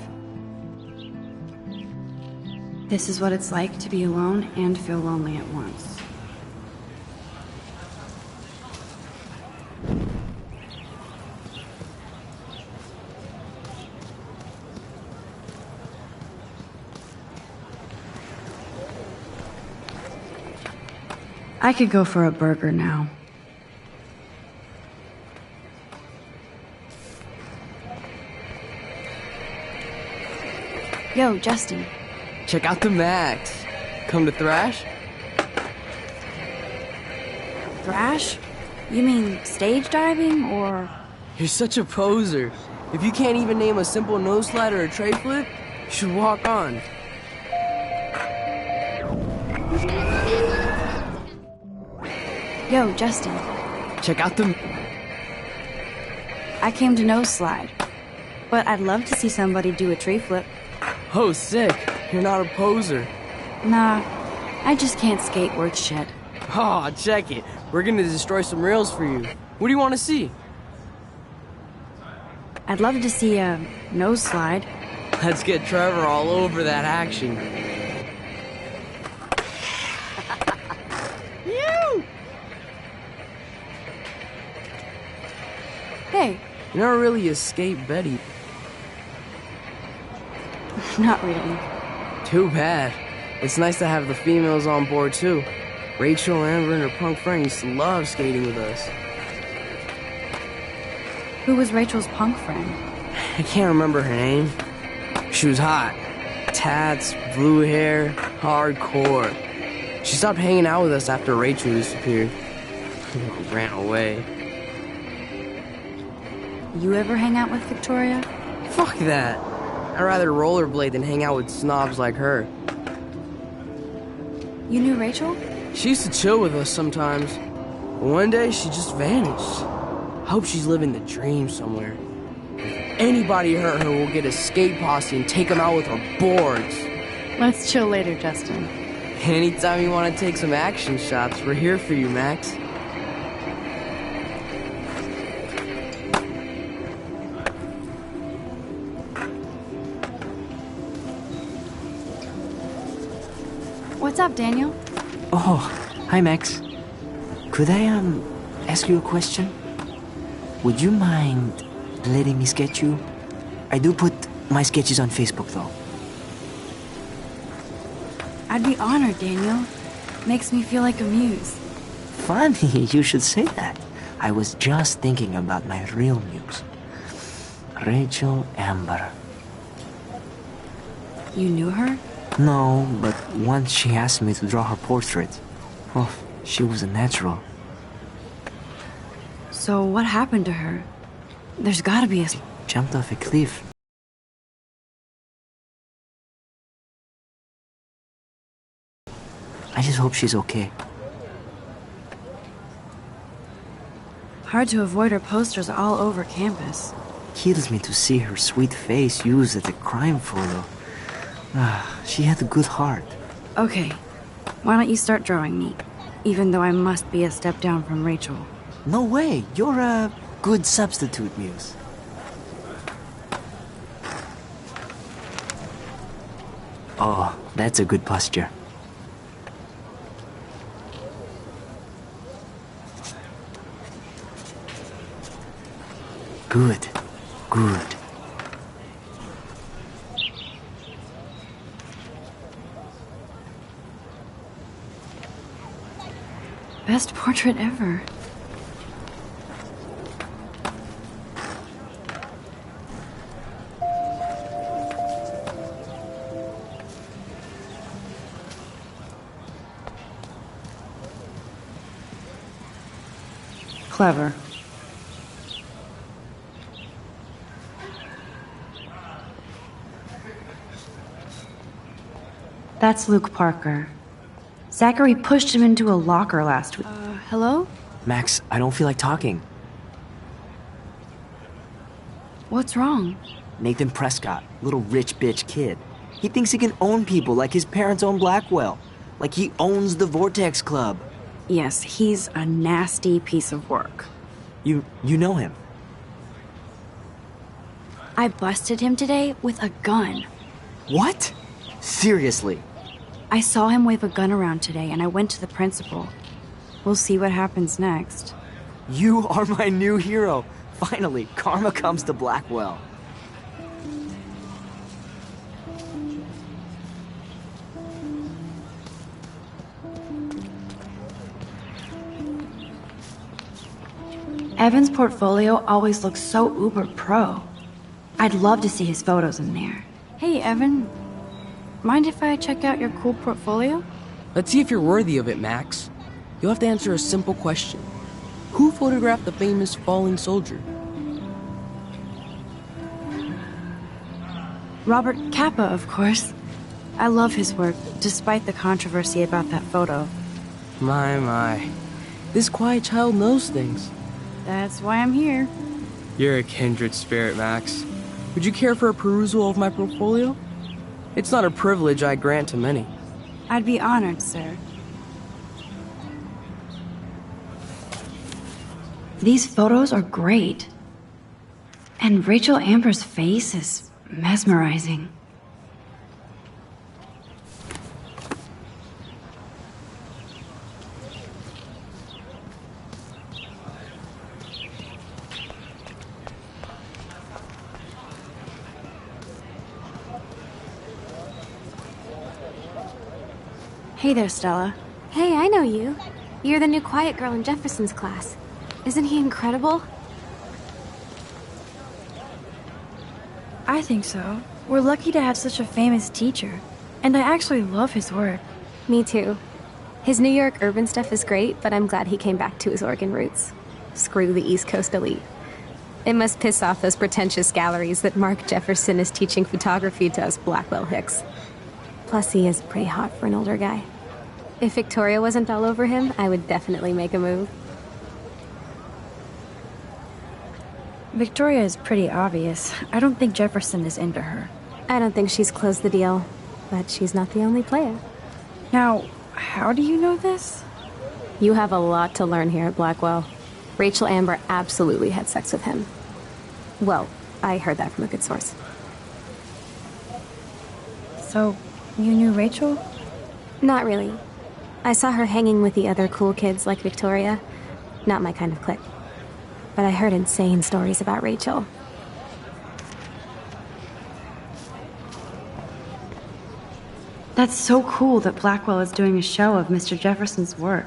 This is what it's like to be alone and feel lonely at once. I could go for a burger now. Yo, Justin. Check out the Max. Come to Thrash? Thrash? You mean stage diving, or...? You're such a poser. If you can't even name a simple nose slide or a tray flip, you should walk on. Yo, Justin. Check out the... I came to nose slide, but I'd love to see somebody do a tree flip. Oh, sick. You're not a poser. Nah, I just can't skate worth shit. Aw, check it. We're gonna destroy some rails for you. What do you want to see? I'd love to see a nose slide. Let's get Trevor all over that action. Hey. You're not really a skate Betty. Not really. Too bad. It's nice to have the females on board too. Rachel, Amber, and her punk friend used to love skating with us. Who was Rachel's punk friend? I can't remember her name. She was hot. Tats, blue hair, hardcore. She stopped hanging out with us after Rachel disappeared. Ran away. You ever hang out with Victoria? Fuck that. I'd rather rollerblade than hang out with snobs like her. You knew Rachel? She used to chill with us sometimes. But one day, she just vanished. I hope she's living the dream somewhere. If anybody hurt her, we'll get a skate posse and take them out with our boards. Let's chill later, Justin. Anytime you want to take some action shots, we're here for you, Max. What's up, Daniel? Oh, hi, Max. Could I, ask you a question? Would you mind letting me sketch you? I do put my sketches on Facebook, though. I'd be honored, Daniel. Makes me feel like a muse. Funny, you should say that. I was just thinking about my real muse. Rachel Amber. You knew her? No, but once she asked me to draw her portrait. Oh, she was a natural. So what happened to her? There's gotta be a... Jumped off a cliff. I just hope she's okay. Hard to avoid her posters all over campus. Kills me to see her sweet face used as a crime photo. Ah, she had a good heart. Okay, why don't you start drawing me? Even though I must be a step down from Rachel. No way, you're a good substitute, Muse. Oh, that's a good posture. Good, good. Best portrait ever. Clever. That's Luke Parker. Zachary pushed him into a locker last week. Hello? Max, I don't feel like talking. What's wrong? Nathan Prescott, little rich bitch kid. He thinks he can own people like his parents own Blackwell. Like he owns the Vortex Club. Yes, he's a nasty piece of work. You know him? I busted him today with a gun. What? Seriously? I saw him wave a gun around today and I went to the principal. We'll see what happens next. You are my new hero. Finally, karma comes to Blackwell. Evan's portfolio always looks so uber pro. I'd love to see his photos in there. Hey, Evan. Mind if I check out your cool portfolio? Let's see if you're worthy of it, Max. You'll have to answer a simple question. Who photographed the famous falling soldier? Robert Capa, of course. I love his work, despite the controversy about that photo. My. This quiet child knows things. That's why I'm here. You're a kindred spirit, Max. Would you care for a perusal of my portfolio? It's not a privilege I grant to many. I'd be honored, sir. These photos are great. And Rachel Amber's face is mesmerizing. Hey there, Stella. Hey, I know you. You're the new quiet girl in Jefferson's class. Isn't he incredible? I think so. We're lucky to have such a famous teacher. And I actually love his work. Me too. His New York urban stuff is great, but I'm glad he came back to his Oregon roots. Screw the East Coast elite. It must piss off those pretentious galleries that Mark Jefferson is teaching photography to us Blackwell Hicks. Plus, he is pretty hot for an older guy. If Victoria wasn't all over him, I would definitely make a move. Victoria is pretty obvious. I don't think Jefferson is into her. I don't think she's closed the deal, but she's not the only player. Now, how do you know this? You have a lot to learn here at Blackwell. Rachel Amber absolutely had sex with him. Well, I heard that from a good source. So, you knew Rachel? Not really. I saw her hanging with the other cool kids like Victoria. Not my kind of clique. But I heard insane stories about Rachel. That's so cool that Blackwell is doing a show of Mr. Jefferson's work.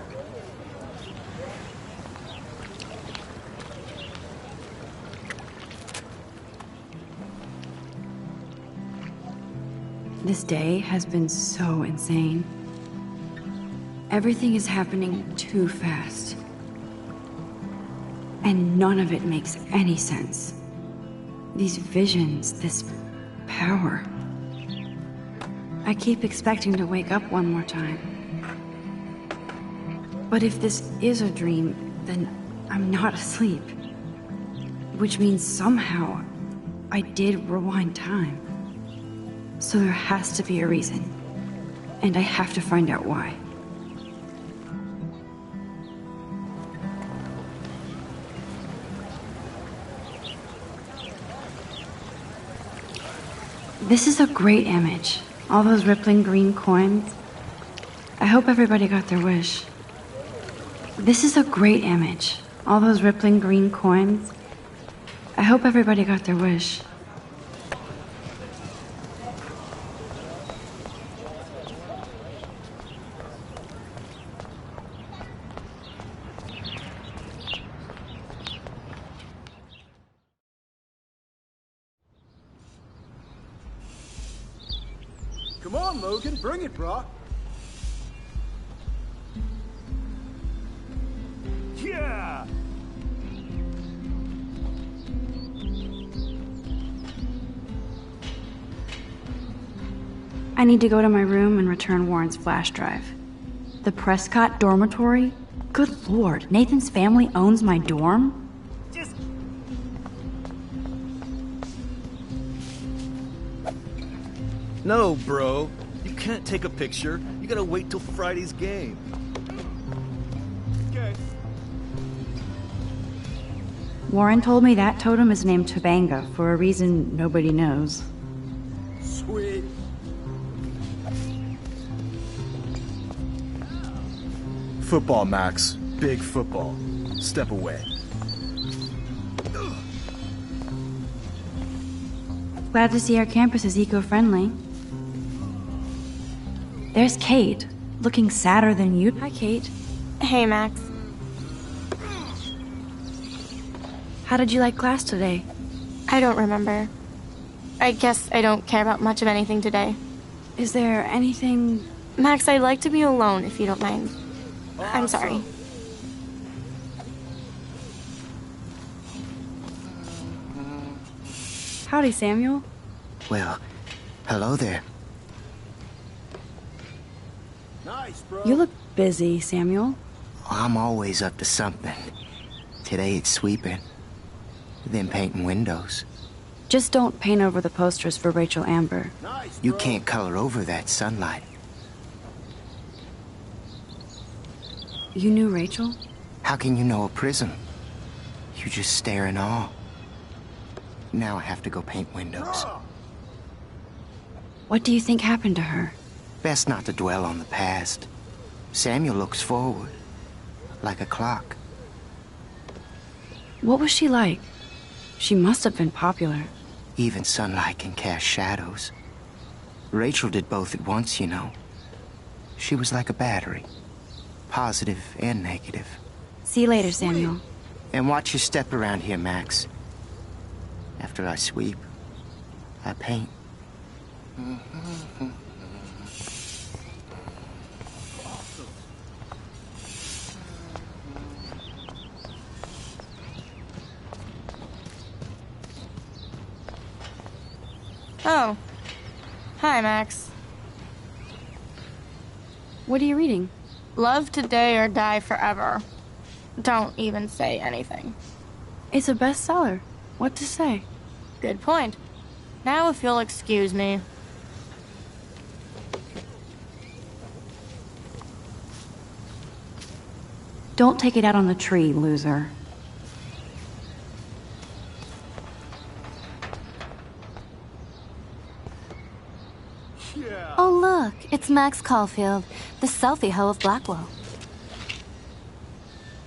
This day has been so insane. Everything is happening too fast. And none of it makes any sense. These visions, this power. I keep expecting to wake up one more time. But if this is a dream, then I'm not asleep. Which means somehow I did rewind time. So there has to be a reason. And I have to find out why. This is a great image. All those rippling green coins. I hope everybody got their wish. This is a great image. All those rippling green coins. I hope everybody got their wish. Come on, Logan, bring it, brah. Yeah! I need to go to my room and return Warren's flash drive. The Prescott dormitory? Good lord, Nathan's family owns my dorm? No, bro. You can't take a picture. You gotta wait till Friday's game. Okay. Warren told me that totem is named Tobanga for a reason nobody knows. Sweet. Football, Max. Big football. Step away. Glad to see our campus is eco-friendly. There's Kate, looking sadder than you. Hi, Kate. Hey, Max. How did you like class today? I don't remember. I guess I don't care about much of anything today. Is there anything... Max, I'd like to be alone if you don't mind. I'm sorry. Howdy, Samuel. Well, hello there. Nice, bro. You look busy, Samuel. I'm always up to something. Today it's sweeping, then painting windows. Just don't paint over the posters for Rachel Amber. Nice, You can't color over that sunlight. You knew Rachel? How can you know a prism? You just stare in awe. Now I have to go paint windows. What do you think happened to her? Best not to dwell on the past. Samuel looks forward, like a clock. What was she like? She must have been popular. Even sunlight can cast shadows. Rachel did both at once, you know. She was like a battery, positive and negative. See you later, Samuel. And watch your step around here, Max. After I sweep, I paint. Oh. Hi, Max. What are you reading? Love Today or Die Forever. Don't even say anything. It's a bestseller. What to say? Good point. Now if you'll excuse me. Don't take it out on the tree, loser. Oh, look, it's Max Caulfield, the selfie hoe of Blackwell.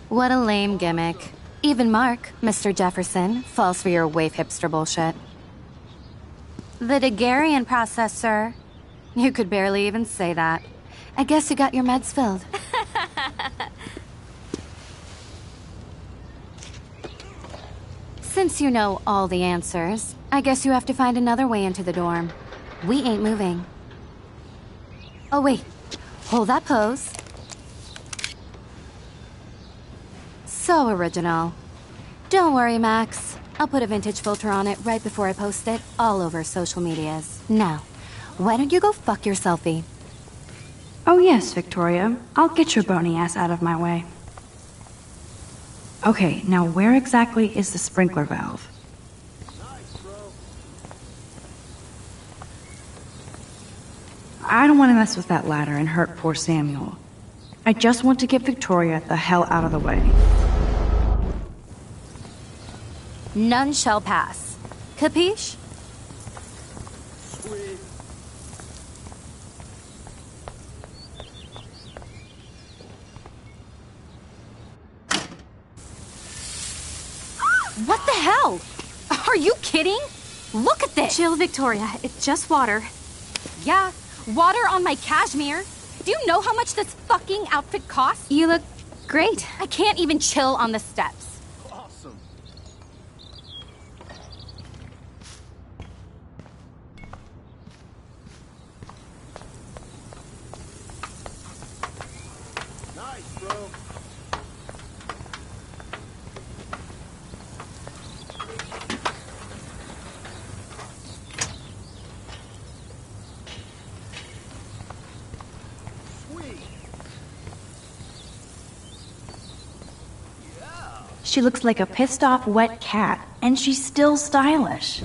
What a lame gimmick. Even Mark, Mr. Jefferson, falls for your waif hipster bullshit. The Daguerrean process, sir. You could barely even say that. I guess you got your meds filled. Since you know all the answers, I guess you have to find another way into the dorm. We ain't moving. Oh, wait. Hold that pose. So original. Don't worry, Max. I'll put a vintage filter on it right before I post it all over social medias. Now, why don't you go fuck your selfie? Oh yes, Victoria. I'll get your bony ass out of my way. Okay, now where exactly is the sprinkler valve? I don't want to mess with that ladder and hurt poor Samuel. I just want to get Victoria the hell out of the way. None shall pass. Capiche? Sweet. What the hell? Are you kidding? Look at this! Chill, Victoria. It's just water. Yeah, water on my cashmere. Do you know how much this fucking outfit costs? You look great. I can't even chill on the steps. Awesome. Nice, bro. She looks like a pissed off wet cat, and she's still stylish.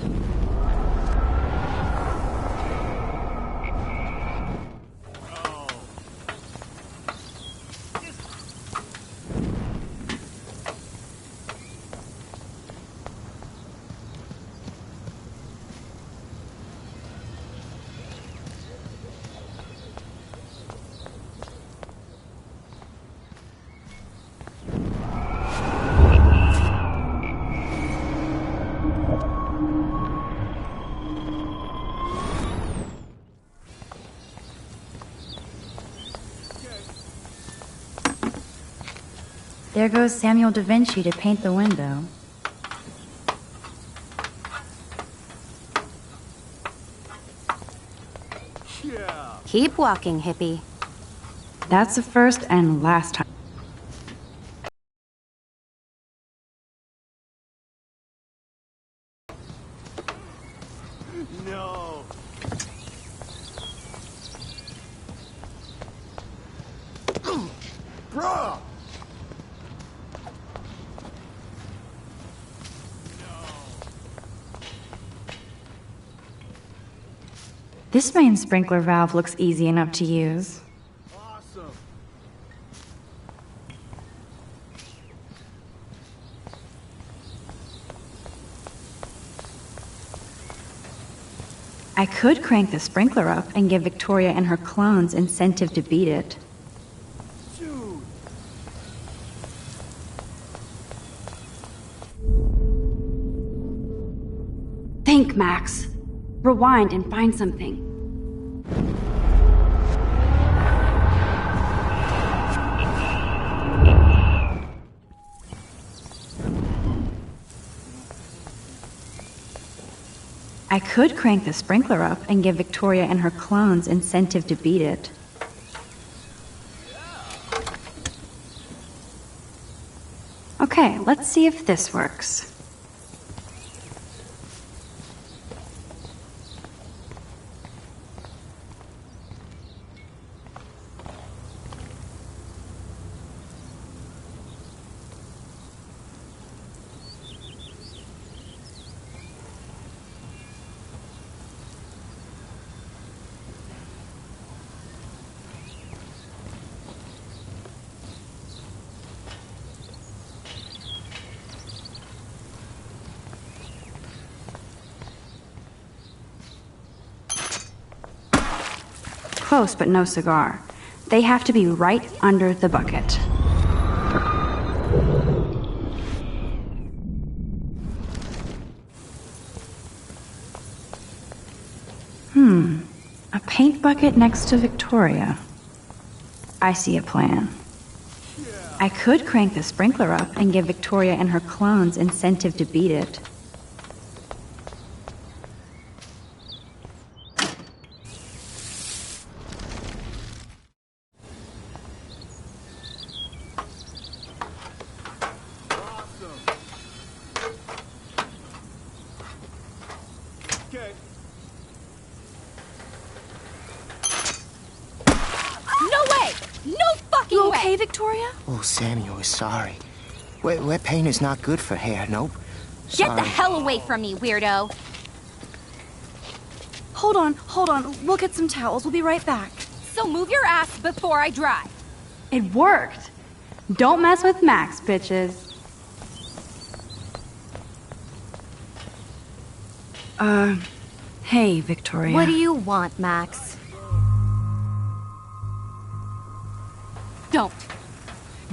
There goes Samuel da Vinci to paint the window. Keep walking, hippie. That's the first and last time. No. Bruh! This main sprinkler valve looks easy enough to use. Awesome. I could crank the sprinkler up and give Victoria and her clones incentive to beat it. Dude. Think, Max. Rewind and find something. I could crank the sprinkler up and give Victoria and her clones incentive to beat it. Okay, let's see if this works. Close, but no cigar. They have to be right under the bucket. A paint bucket next to Victoria. I see a plan. I could crank the sprinkler up and give Victoria and her clones incentive to beat it. Okay. No way! No fucking You way! okay, Victoria? Oh, Samuel is sorry. Wet paint is not good for hair, nope. Get the Sorry. hell away from me, weirdo! Hold on. We'll get some towels. We'll be right back. So move your ass before I drive. It worked! Don't mess with Max, bitches. Hey, Victoria. What do you want, Max?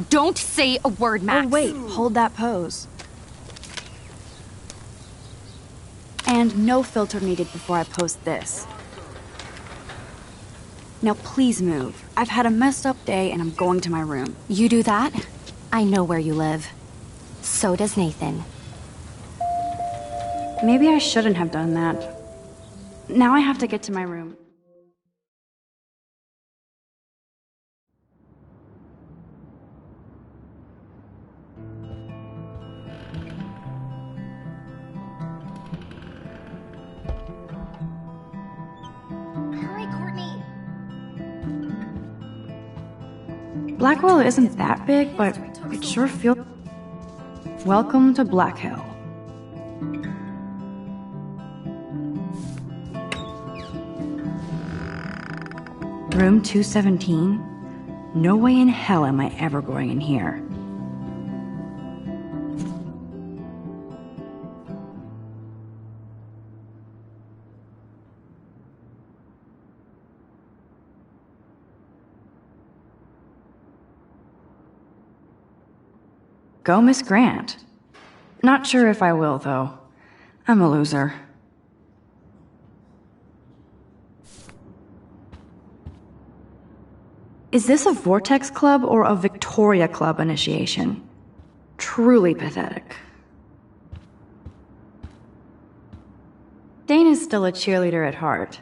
Don't say a word, Max. Oh, wait. Hold that pose. And no filter needed before I post this. Now please move. I've had a messed up day and I'm going to my room. You do that? I know where you live. So does Nathan. Maybe I shouldn't have done that. Now I have to get to my room. Hurry, Courtney. Blackwell isn't that big, but it sure feels... Welcome to Black Hill. Room 217? No way in hell am I ever going in here. Go, Miss Grant. Not sure if I will, though. I'm a loser. Is this a Vortex Club or a Victoria Club initiation? Truly pathetic. Dane is still a cheerleader at heart.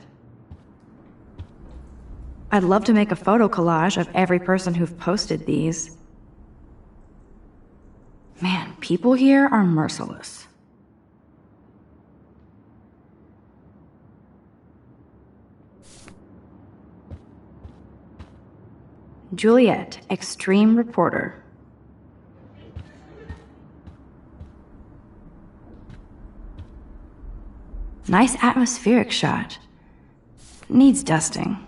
I'd love to make a photo collage of every person who've posted these. Man, people here are merciless. Juliet, extreme reporter. Nice atmospheric shot. Needs dusting.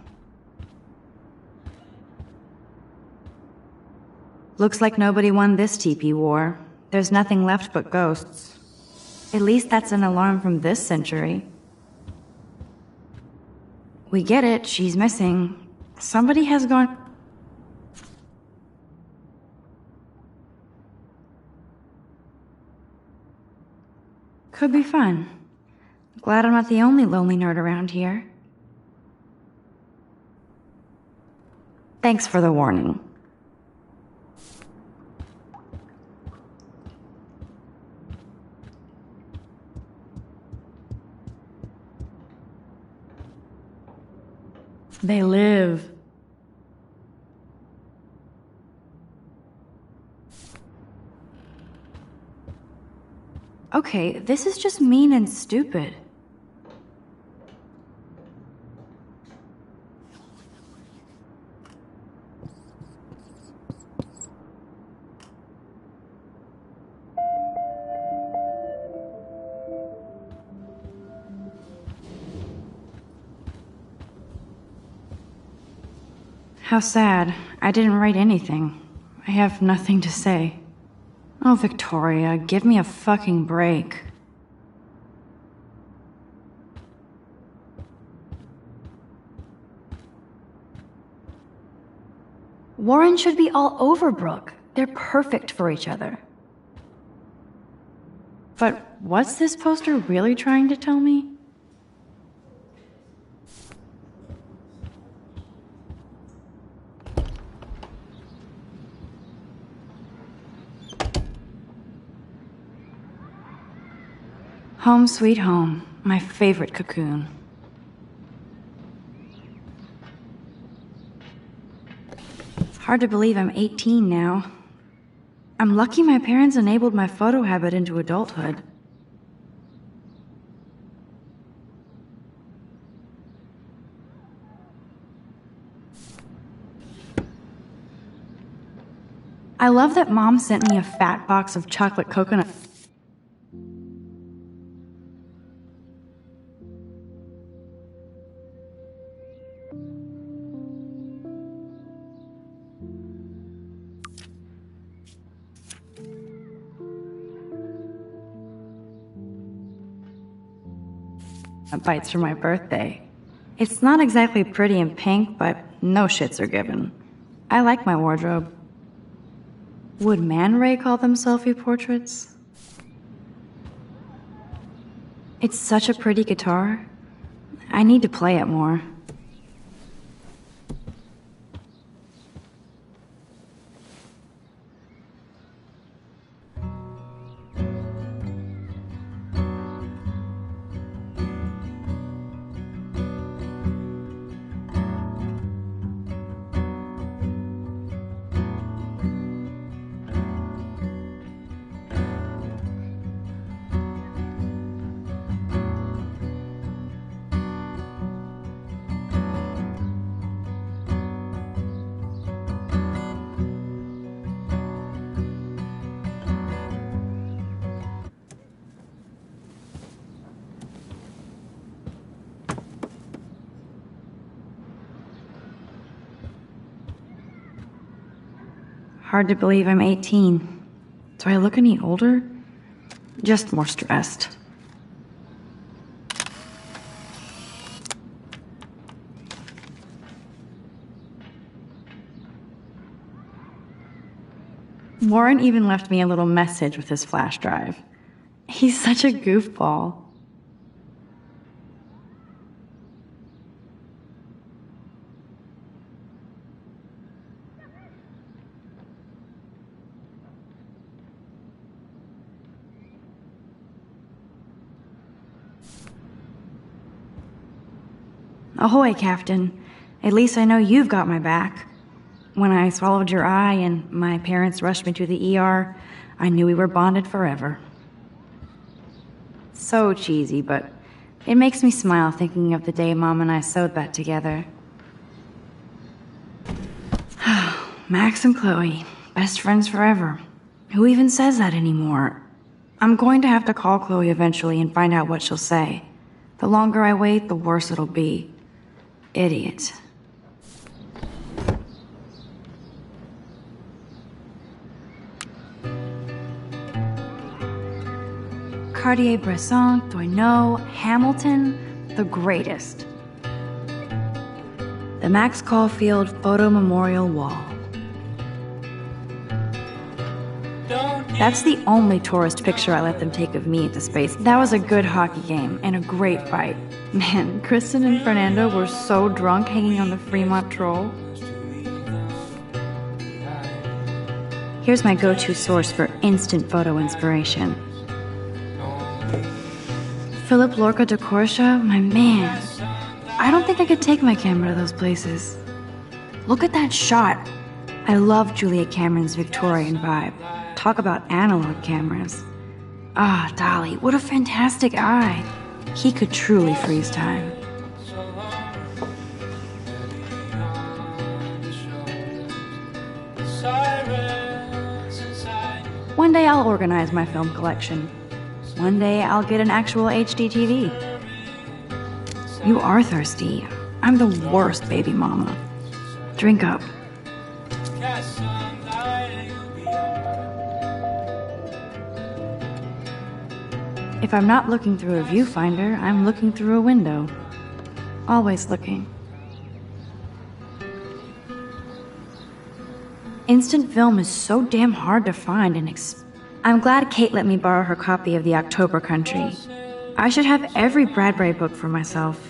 Looks like nobody won this TP war. There's nothing left but ghosts. At least that's an alarm from this century. We get it, she's missing. Somebody has gone... Could be fun. Glad I'm not the only lonely nerd around here. Thanks for the warning. They live. Okay, this is just mean and stupid. How sad. I didn't write anything. I have nothing to say. Oh, Victoria, give me a fucking break. Warren should be all over Brooke. They're perfect for each other. But what's this poster really trying to tell me? Home sweet home, my favorite cocoon. Hard to believe I'm 18 now. I'm lucky my parents enabled my photo habit into adulthood. I love that Mom sent me a fat box of chocolate coconut. Bites for my birthday. It's not exactly pretty and pink, but no shits are given. I like my wardrobe. Would Man Ray call them selfie portraits? It's such a pretty guitar. I need to play it more. Hard to believe I'm 18. Do I look any older? Just more stressed. Warren even left me a little message with his flash drive. He's such a goofball. Ahoy, Captain. At least I know you've got my back. When I swallowed your eye and my parents rushed me to the ER, I knew we were bonded forever. So cheesy, but it makes me smile thinking of the day Mom and I sewed that together. Max and Chloe, best friends forever. Who even says that anymore? I'm going to have to call Chloe eventually and find out what she'll say. The longer I wait, the worse it'll be. Idiot. Cartier-Bresson, Doisneau, Hamilton, the greatest. The Max Caulfield Photo Memorial Wall. That's the only tourist picture I let them take of me at the space. That was a good hockey game and a great fight. Man, Kristen and Fernando were so drunk hanging on the Fremont Troll. Here's my go-to source for instant photo inspiration. Philip Lorca de Corsia, my man. I don't think I could take my camera to those places. Look at that shot. I love Julia Cameron's Victorian vibe. Talk about analog cameras. Ah, Dolly, what a fantastic eye. He could truly freeze time. One day I'll organize my film collection. One day I'll get an actual HD TV. You are thirsty. I'm the worst baby mama. Drink up. If I'm not looking through a viewfinder, I'm looking through a window. Always looking. Instant film is so damn hard to find and I'm glad Kate let me borrow her copy of The October Country. I should have every Bradbury book for myself.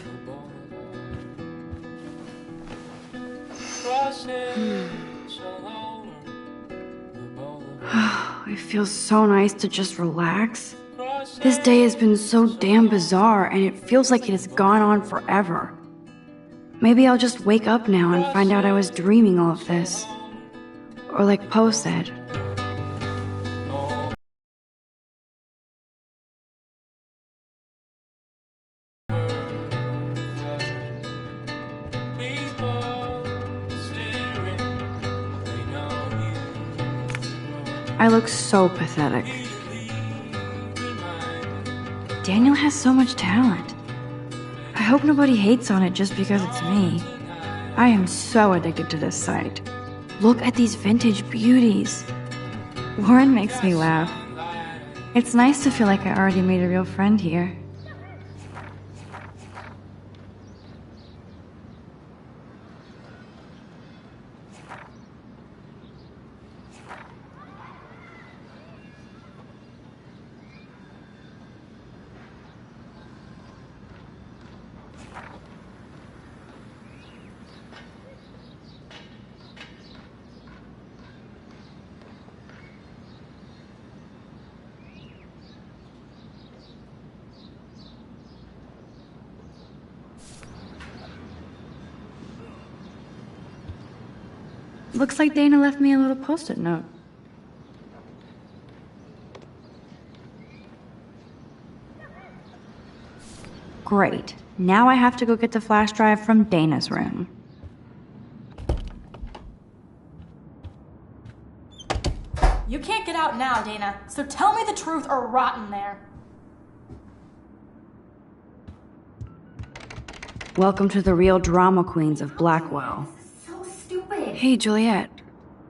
It feels so nice to just relax. This day has been so damn bizarre, and it feels like it has gone on forever. Maybe I'll just wake up now and find out I was dreaming all of this. Or like Poe said. I look so pathetic. Daniel has so much talent. I hope nobody hates on it just because it's me. I am so addicted to this site. Look at these vintage beauties. Warren makes me laugh. It's nice to feel like I already made a real friend here. Looks like Dana left me a little post-it note. Great. Now I have to go get the flash drive from Dana's room. You can't get out now, Dana, so tell me the truth or rot in there. Welcome to the real drama queens of Blackwell. So stupid. Hey, Juliet.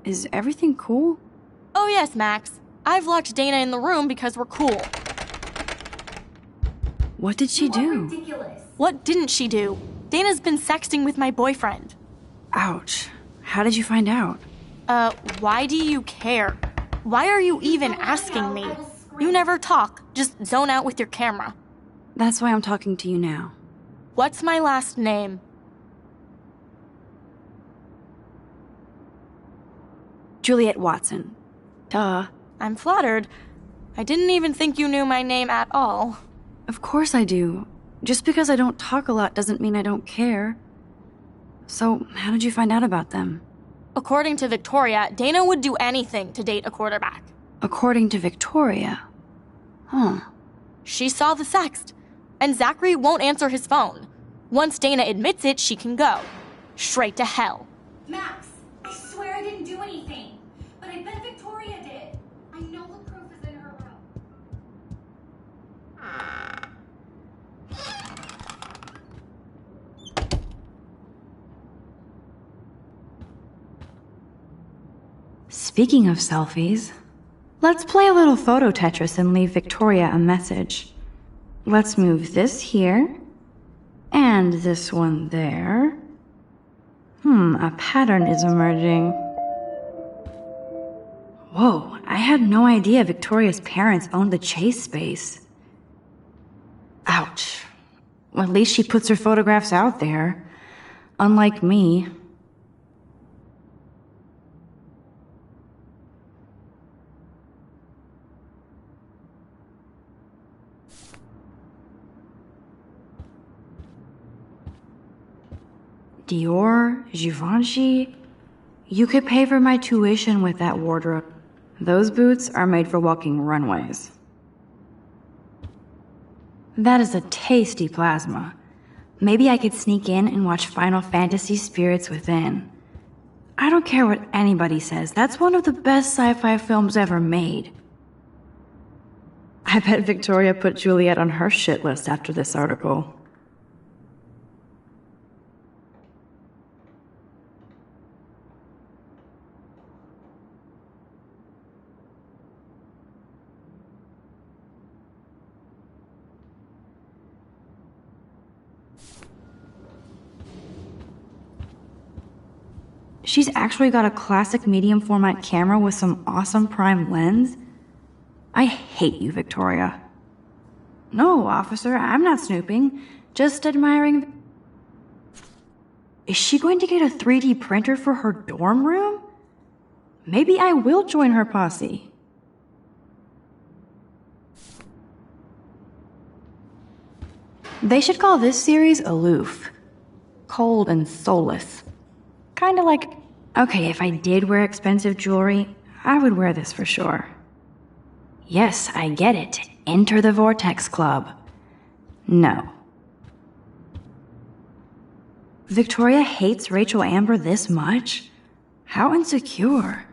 Is everything cool? Oh yes, Max. I've locked Dana in the room because we're cool. What did she do? Ridiculous. What didn't she do? Dana's been sexting with my boyfriend. Ouch. How did you find out? Why do you care? Why are you even asking me? You never talk, just zone out with your camera. That's why I'm talking to you now. What's my last name? Juliet Watson. Duh. I'm flattered. I didn't even think you knew my name at all. Of course I do. Just because I don't talk a lot doesn't mean I don't care. So, how did you find out about them? According to Victoria, Dana would do anything to date a quarterback. According to Victoria? Huh. She saw the sext. And Zachary won't answer his phone. Once Dana admits it, she can go. Straight to hell. Max, I swear I didn't do anything. But I bet Victoria did. I know the proof is in her room. Speaking of selfies, let's play a little photo Tetris and leave Victoria a message. Let's move this here, and this one there. A pattern is emerging. Whoa, I had no idea Victoria's parents owned the Chase space. Ouch. Well, at least she puts her photographs out there. Unlike me. Dior, Givenchy. You could pay for my tuition with that wardrobe. Those boots are made for walking runways. That is a tasty plasma. Maybe I could sneak in and watch Final Fantasy Spirits Within. I don't care what anybody says, that's one of the best sci-fi films ever made. I bet Victoria put Juliet on her shit list after this article. She's actually got a classic medium format camera with some awesome prime lens. I hate you, Victoria. No, officer, I'm not snooping. Just admiring. Is she going to get a 3D printer for her dorm room? Maybe I will join her posse. They should call this series Aloof. Cold and soulless. Kinda like, okay, if I did wear expensive jewelry, I would wear this for sure. Yes, I get it. Enter the Vortex Club. No. Victoria hates Rachel Amber this much? How insecure.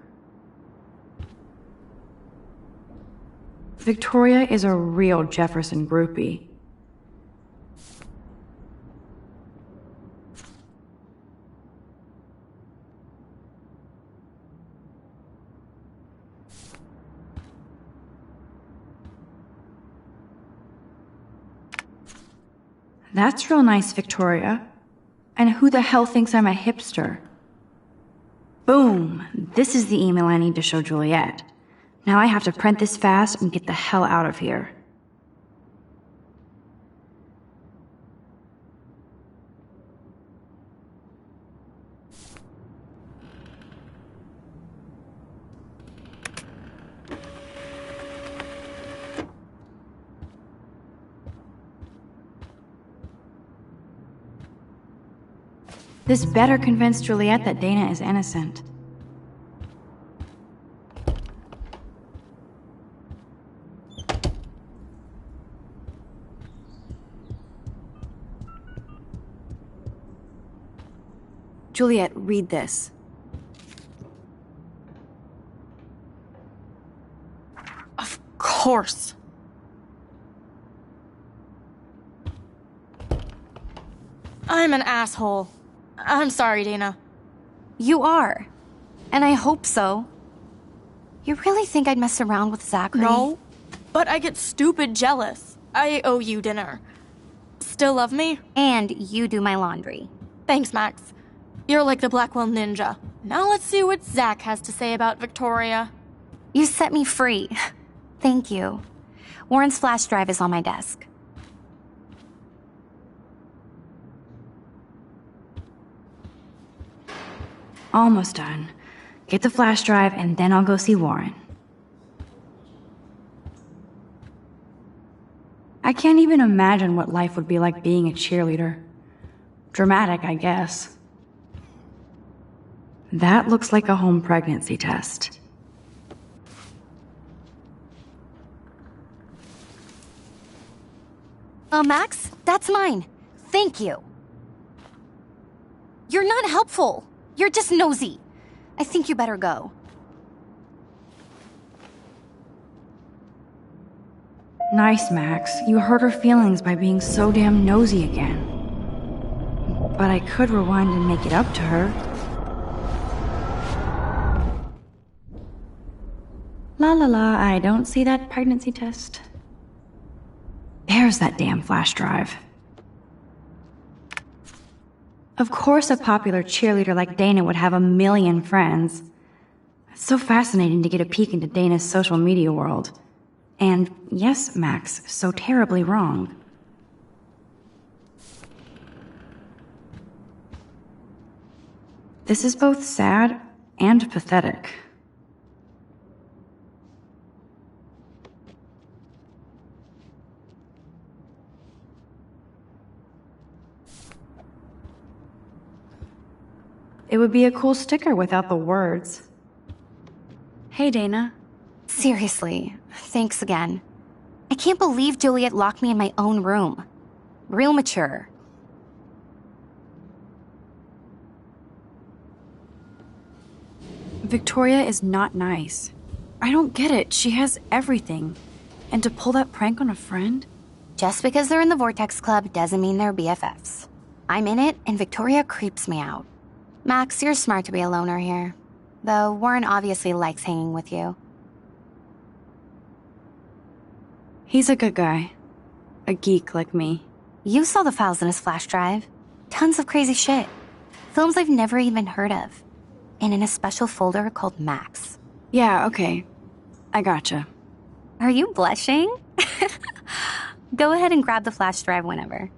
Victoria is a real Jefferson groupie. That's real nice, Victoria. And who the hell thinks I'm a hipster? Boom! This is the email I need to show Juliet. Now I have to print this fast and get the hell out of here. This better convince Juliet that Dana is innocent. Juliet, read this. Of course. I'm an asshole. I'm sorry, Dana. You are. And I hope so. You really think I'd mess around with Zachary? No, but I get stupid jealous. I owe you dinner. Still love me? And you do my laundry. Thanks, Max. You're like the Blackwell Ninja. Now let's see what Zach has to say about Victoria. You set me free. Thank you. Warren's flash drive is on my desk. Almost done. Get the flash drive and then I'll go see Warren. I can't even imagine what life would be like being a cheerleader. Dramatic, I guess. That looks like a home pregnancy test. Max, that's mine. Thank you. You're not helpful. You're just nosy. I think you better go. Nice, Max. You hurt her feelings by being so damn nosy again. But I could rewind and make it up to her. La la la, I don't see that pregnancy test. There's that damn flash drive. Of course a popular cheerleader like Dana would have a million friends. It's so fascinating to get a peek into Dana's social media world. And yes, Max, so terribly wrong. This is both sad and pathetic. It would be a cool sticker without the words. Hey, Dana. Seriously, thanks again. I can't believe Juliet locked me in my own room. Real mature. Victoria is not nice. I don't get it. She has everything. And to pull that prank on a friend? Just because they're in the Vortex Club doesn't mean they're BFFs. I'm in it, and Victoria creeps me out. Max, you're smart to be a loner here. Though Warren obviously likes hanging with you. He's a good guy. A geek like me. You saw the files in his flash drive. Tons of crazy shit. Films I've never even heard of. And in a special folder called Max. Yeah, okay. I gotcha. Are you blushing? Go ahead and grab the flash drive whenever.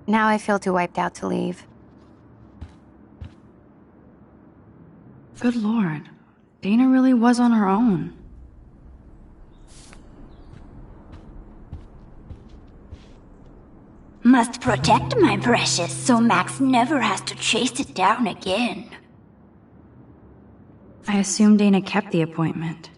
Now I feel too wiped out to leave. Good lord. Dana really was on her own. Must protect my precious so Max never has to chase it down again. I assume Dana kept the appointment.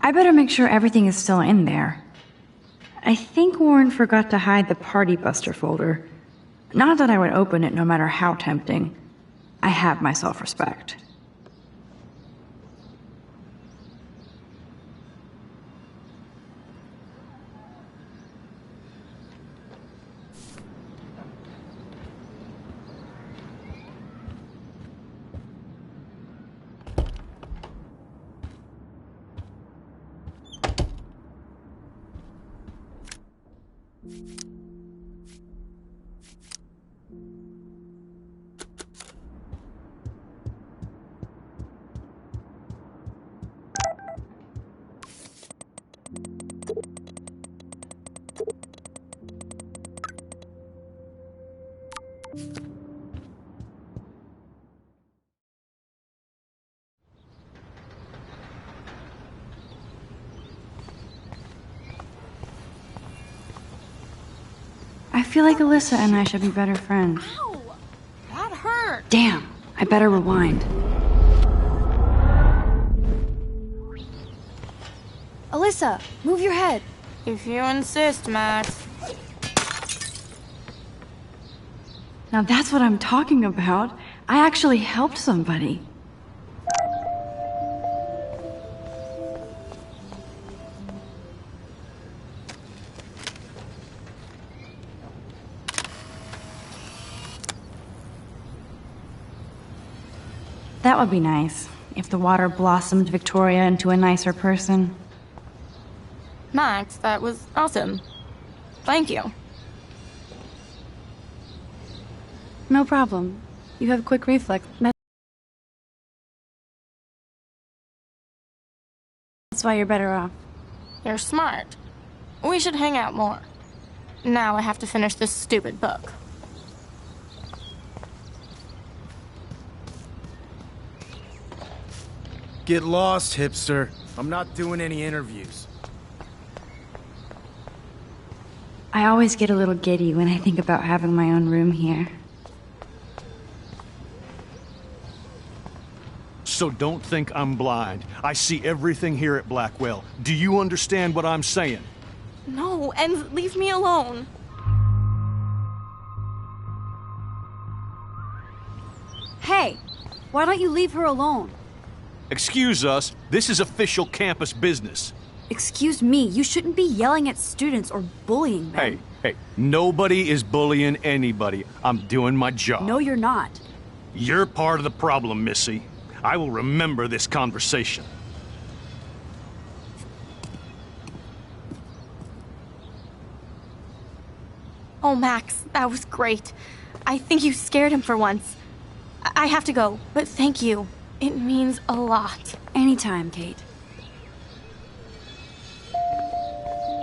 I better make sure everything is still in there. I think Warren forgot to hide the Party Buster folder. Not that I would open it no matter how tempting. I have my self-respect. I feel like Alyssa and I should be better friends. Ow! That hurt! Damn, I better rewind. Lisa, move your head. If you insist, Max. Now that's what I'm talking about. I actually helped somebody. That would be nice, if the water blossomed Victoria into a nicer person. Max, that was awesome. Thank you. No problem. You have quick reflex. That's why you're better off. You're smart. We should hang out more. Now I have to finish this stupid book. Get lost, hipster. I'm not doing any interviews. I always get a little giddy when I think about having my own room here. So don't think I'm blind. I see everything here at Blackwell. Do you understand what I'm saying? No, and leave me alone. Hey, why don't you leave her alone? Excuse us, this is official campus business. Excuse me, you shouldn't be yelling at students or bullying them. Hey, nobody is bullying anybody. I'm doing my job. No, you're not. You're part of the problem, Missy. I will remember this conversation. Oh, Max, that was great. I think you scared him for once. I have to go, but thank you. It means a lot. Anytime, Kate.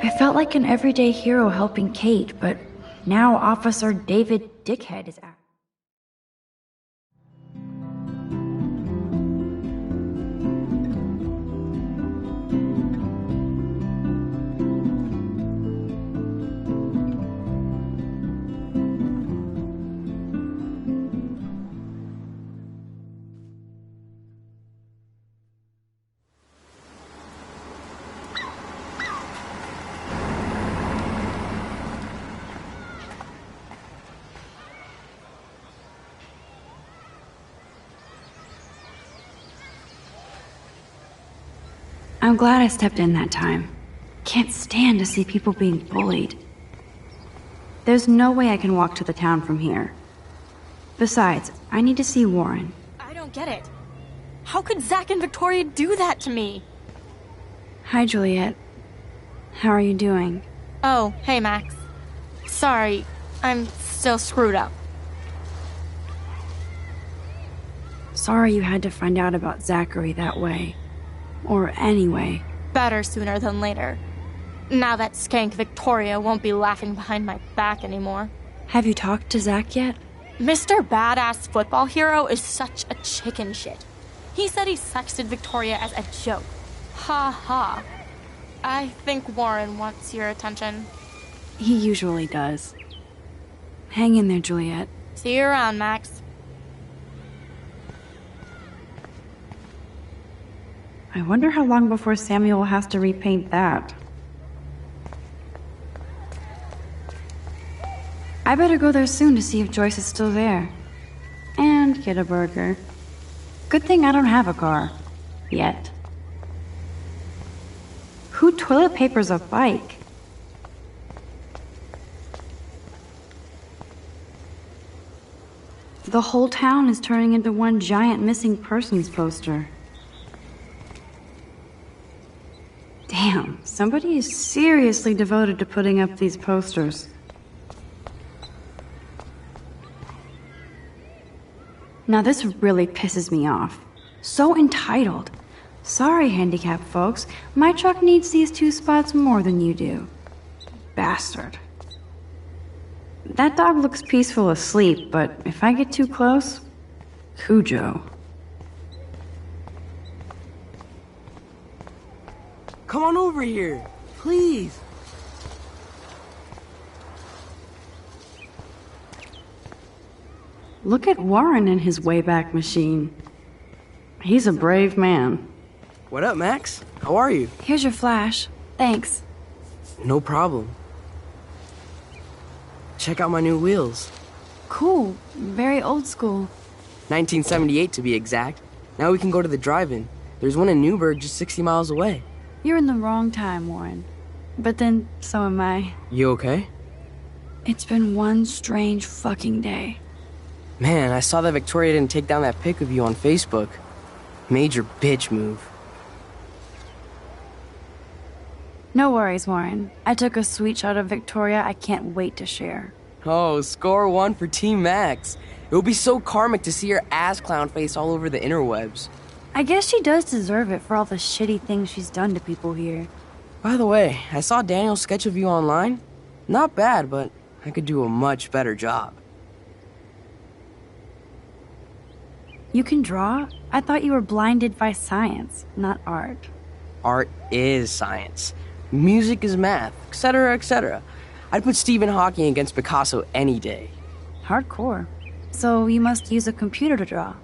I felt like an everyday hero helping Kate, but now Officer David Dickhead is acting. I'm glad I stepped in that time. Can't stand to see people being bullied. There's no way I can walk to the town from here. Besides, I need to see Warren. I don't get it. How could Zach and Victoria do that to me? Hi, Juliet. How are you doing? Oh, hey, Max. Sorry, I'm still screwed up. Sorry you had to find out about Zachary that way. Or anyway. Better sooner than later. Now that skank Victoria won't be laughing behind my back anymore. Have you talked to Zach yet? Mr. Badass Football Hero is such a chicken shit. He said he sexted Victoria as a joke. Ha ha. I think Warren wants your attention. He usually does. Hang in there, Juliet. See you around, Max. I wonder how long before Samuel has to repaint that. I better go there soon to see if Joyce is still there. And get a burger. Good thing I don't have a car. Yet. Who toilet papers a bike? The whole town is turning into one giant missing persons poster. Damn, somebody is seriously devoted to putting up these posters. Now this really pisses me off. So entitled. Sorry, handicapped folks. My truck needs these 2 spots more than you do. Bastard. That dog looks peaceful asleep, but if I get too close, Cujo. Come on over here, please. Look at Warren in his Wayback Machine. He's a brave man. What up, Max? How are you? Here's your flash. Thanks. No problem. Check out my new wheels. Cool. Very old school. 1978 to be exact. Now we can go to the drive-in. There's one in Newburgh just 60 miles away. You're in the wrong time, Warren. But then, so am I. You okay? It's been one strange fucking day. Man, I saw that Victoria didn't take down that pic of you on Facebook. Major bitch move. No worries, Warren. I took a sweet shot of Victoria I can't wait to share. Oh, score 1 for Team Max. It will be so karmic to see her ass clown face all over the interwebs. I guess she does deserve it for all the shitty things she's done to people here. By the way, I saw Daniel's sketch of you online. Not bad, but I could do a much better job. You can draw? I thought you were blinded by science, not art. Art is science. Music is math, etc., etc. I'd put Stephen Hawking against Picasso any day. Hardcore. So you must use a computer to draw.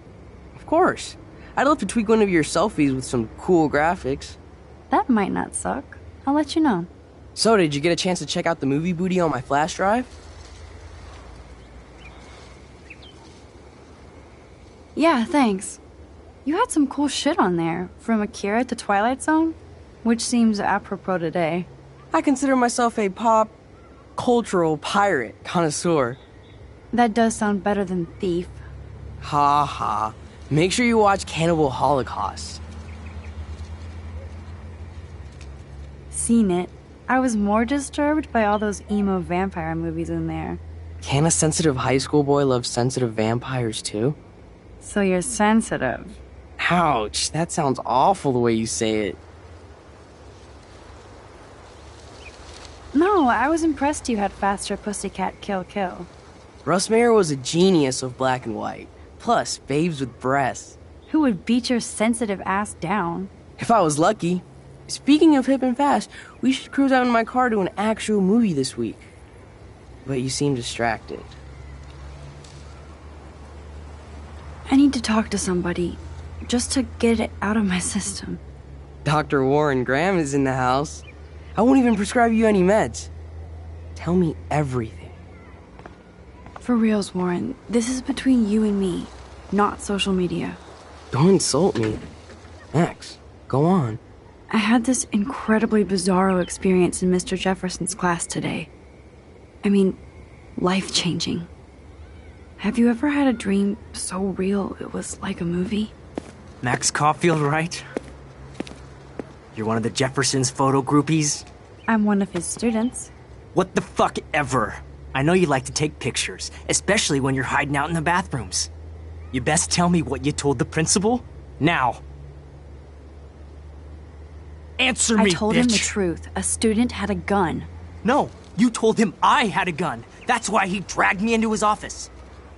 Of course. I'd love to tweak one of your selfies with some cool graphics. That might not suck. I'll let you know. So, did you get a chance to check out the movie booty on my flash drive? Yeah, thanks. You had some cool shit on there, from Akira to Twilight Zone, which seems apropos today. I consider myself a pop cultural pirate connoisseur. That does sound better than thief. Ha ha. Make sure you watch Cannibal Holocaust. Seen it. I was more disturbed by all those emo vampire movies in there. Can a sensitive high school boy love sensitive vampires too? So you're sensitive. Ouch, that sounds awful the way you say it. No, I was impressed you had faster Pussycat Kill Kill. Russ Meyer was a genius of black and white. Plus, babes with breasts. Who would beat your sensitive ass down? If I was lucky. Speaking of hip and fast, we should cruise out in my car to an actual movie this week. But you seem distracted. I need to talk to somebody, just to get it out of my system. Dr. Warren Graham is in the house. I won't even prescribe you any meds. Tell me everything. For reals, Warren, this is between you and me, not social media. Don't insult me. Max, go on. I had this incredibly bizarro experience in Mr. Jefferson's class today. I mean, life-changing. Have you ever had a dream so real it was like a movie? Max Caulfield, right? You're one of the Jefferson's photo groupies? I'm one of his students. What the fuck ever? I know you like to take pictures, especially when you're hiding out in the bathrooms. You best tell me what you told the principal, now. Answer me, I told bitch. him the truth. A student had a gun. No, you told him I had a gun. That's why he dragged me into his office.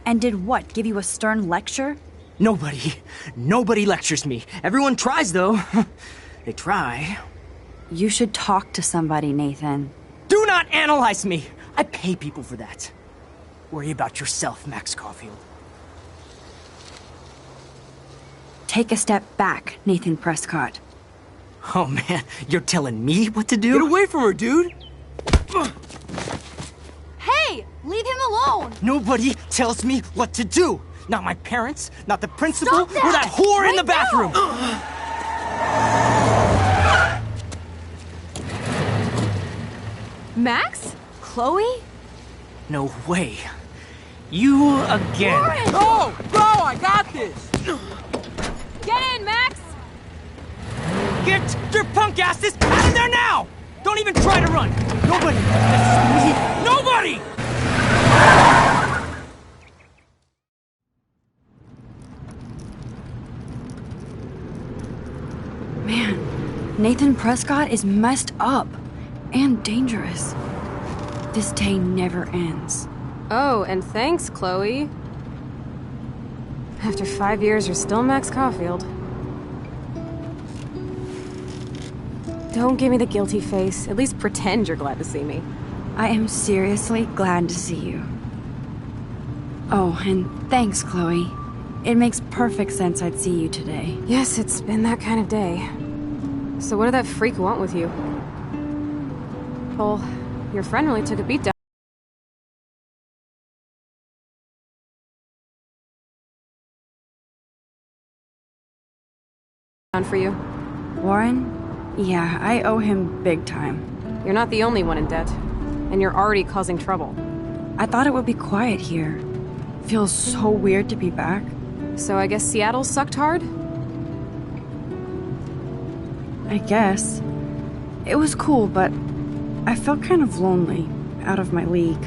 And did what, give you a stern lecture? Nobody lectures me. Everyone tries, though. They try. You should talk to somebody, Nathan. Do not analyze me! I pay people for that. Worry about yourself, Max Caulfield. Take a step back, Nathan Prescott. Oh man, you're telling me what to do? Get away from her, dude! Hey! Leave him alone! Nobody tells me what to do! Not my parents, not the principal, Stop that! or that whore Right in the bathroom! Max? Chloe? No way. You again. Warren! Go! Go! I got this! Get in, Max! Get your punk asses out of there now! Don't even try to run! Nobody! Nobody! Man, Nathan Prescott is messed up and dangerous. This day never ends. Oh, and thanks, Chloe. After 5 years, you're still Max Caulfield. Don't give me the guilty face. At least pretend you're glad to see me. I am seriously glad to see you. Oh, and thanks, Chloe. It makes perfect sense I'd see you today. Yes, it's been that kind of day. So what did that freak want with you? Cole, your friend really took a beat down for you. Warren? Yeah, I owe him big time. You're not the only one in debt, and you're already causing trouble. I thought it would be quiet here. Feels so weird to be back. So I guess Seattle sucked hard? I guess. It was cool, but I felt kind of lonely, out of my league.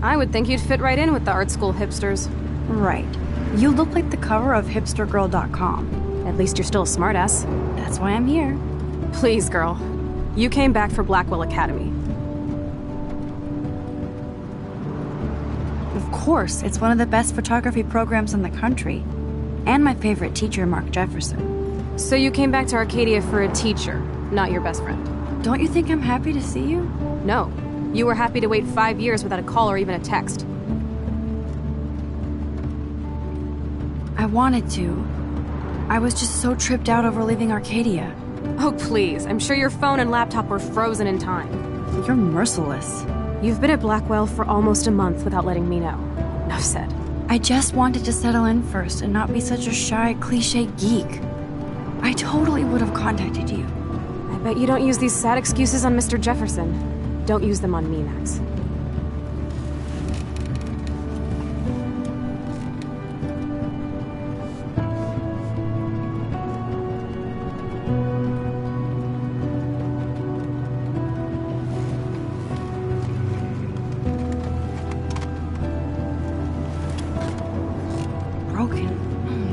I would think you'd fit right in with the art school hipsters. Right. You look like the cover of hipstergirl.com. At least you're still a smartass. That's why I'm here. Please, girl. You came back for Blackwell Academy. Of course, it's one of the best photography programs in the country. And my favorite teacher, Mark Jefferson. So you came back to Arcadia for a teacher, not your best friend. Don't you think I'm happy to see you? No. You were happy to wait 5 years without a call or even a text. I wanted to. I was just so tripped out over leaving Arcadia. Oh, please. I'm sure your phone and laptop were frozen in time. You're merciless. You've been at Blackwell for almost a month without letting me know. Enough said. I just wanted to settle in first and not be such a shy, cliche geek. I totally would have contacted you. I bet you don't use these sad excuses on Mr. Jefferson. Don't use them on me, Max.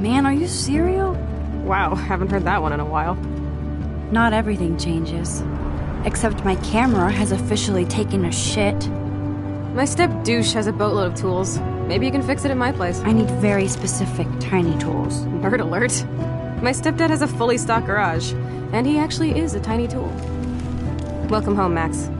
Man, are you serial? Wow, haven't heard that one in a while. Not everything changes. Except my camera has officially taken a shit. My step-douche has a boatload of tools. Maybe you can fix it at my place. I need very specific, tiny tools. Nerd alert. My stepdad has a fully stocked garage, and he actually is a tiny tool. Welcome home, Max.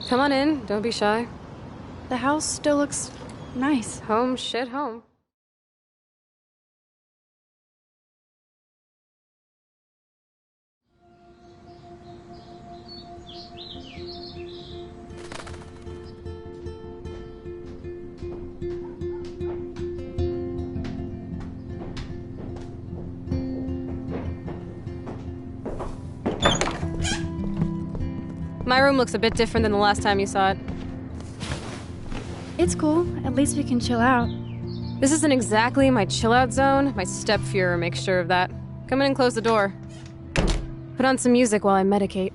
Come on in, don't be shy. The house still looks nice. Home shit home. My room looks a bit different than the last time you saw it. It's cool. At least we can chill out. This isn't exactly my chill-out zone. My step-Fuhrer makes sure of that. Come in and close the door. Put on some music while I medicate.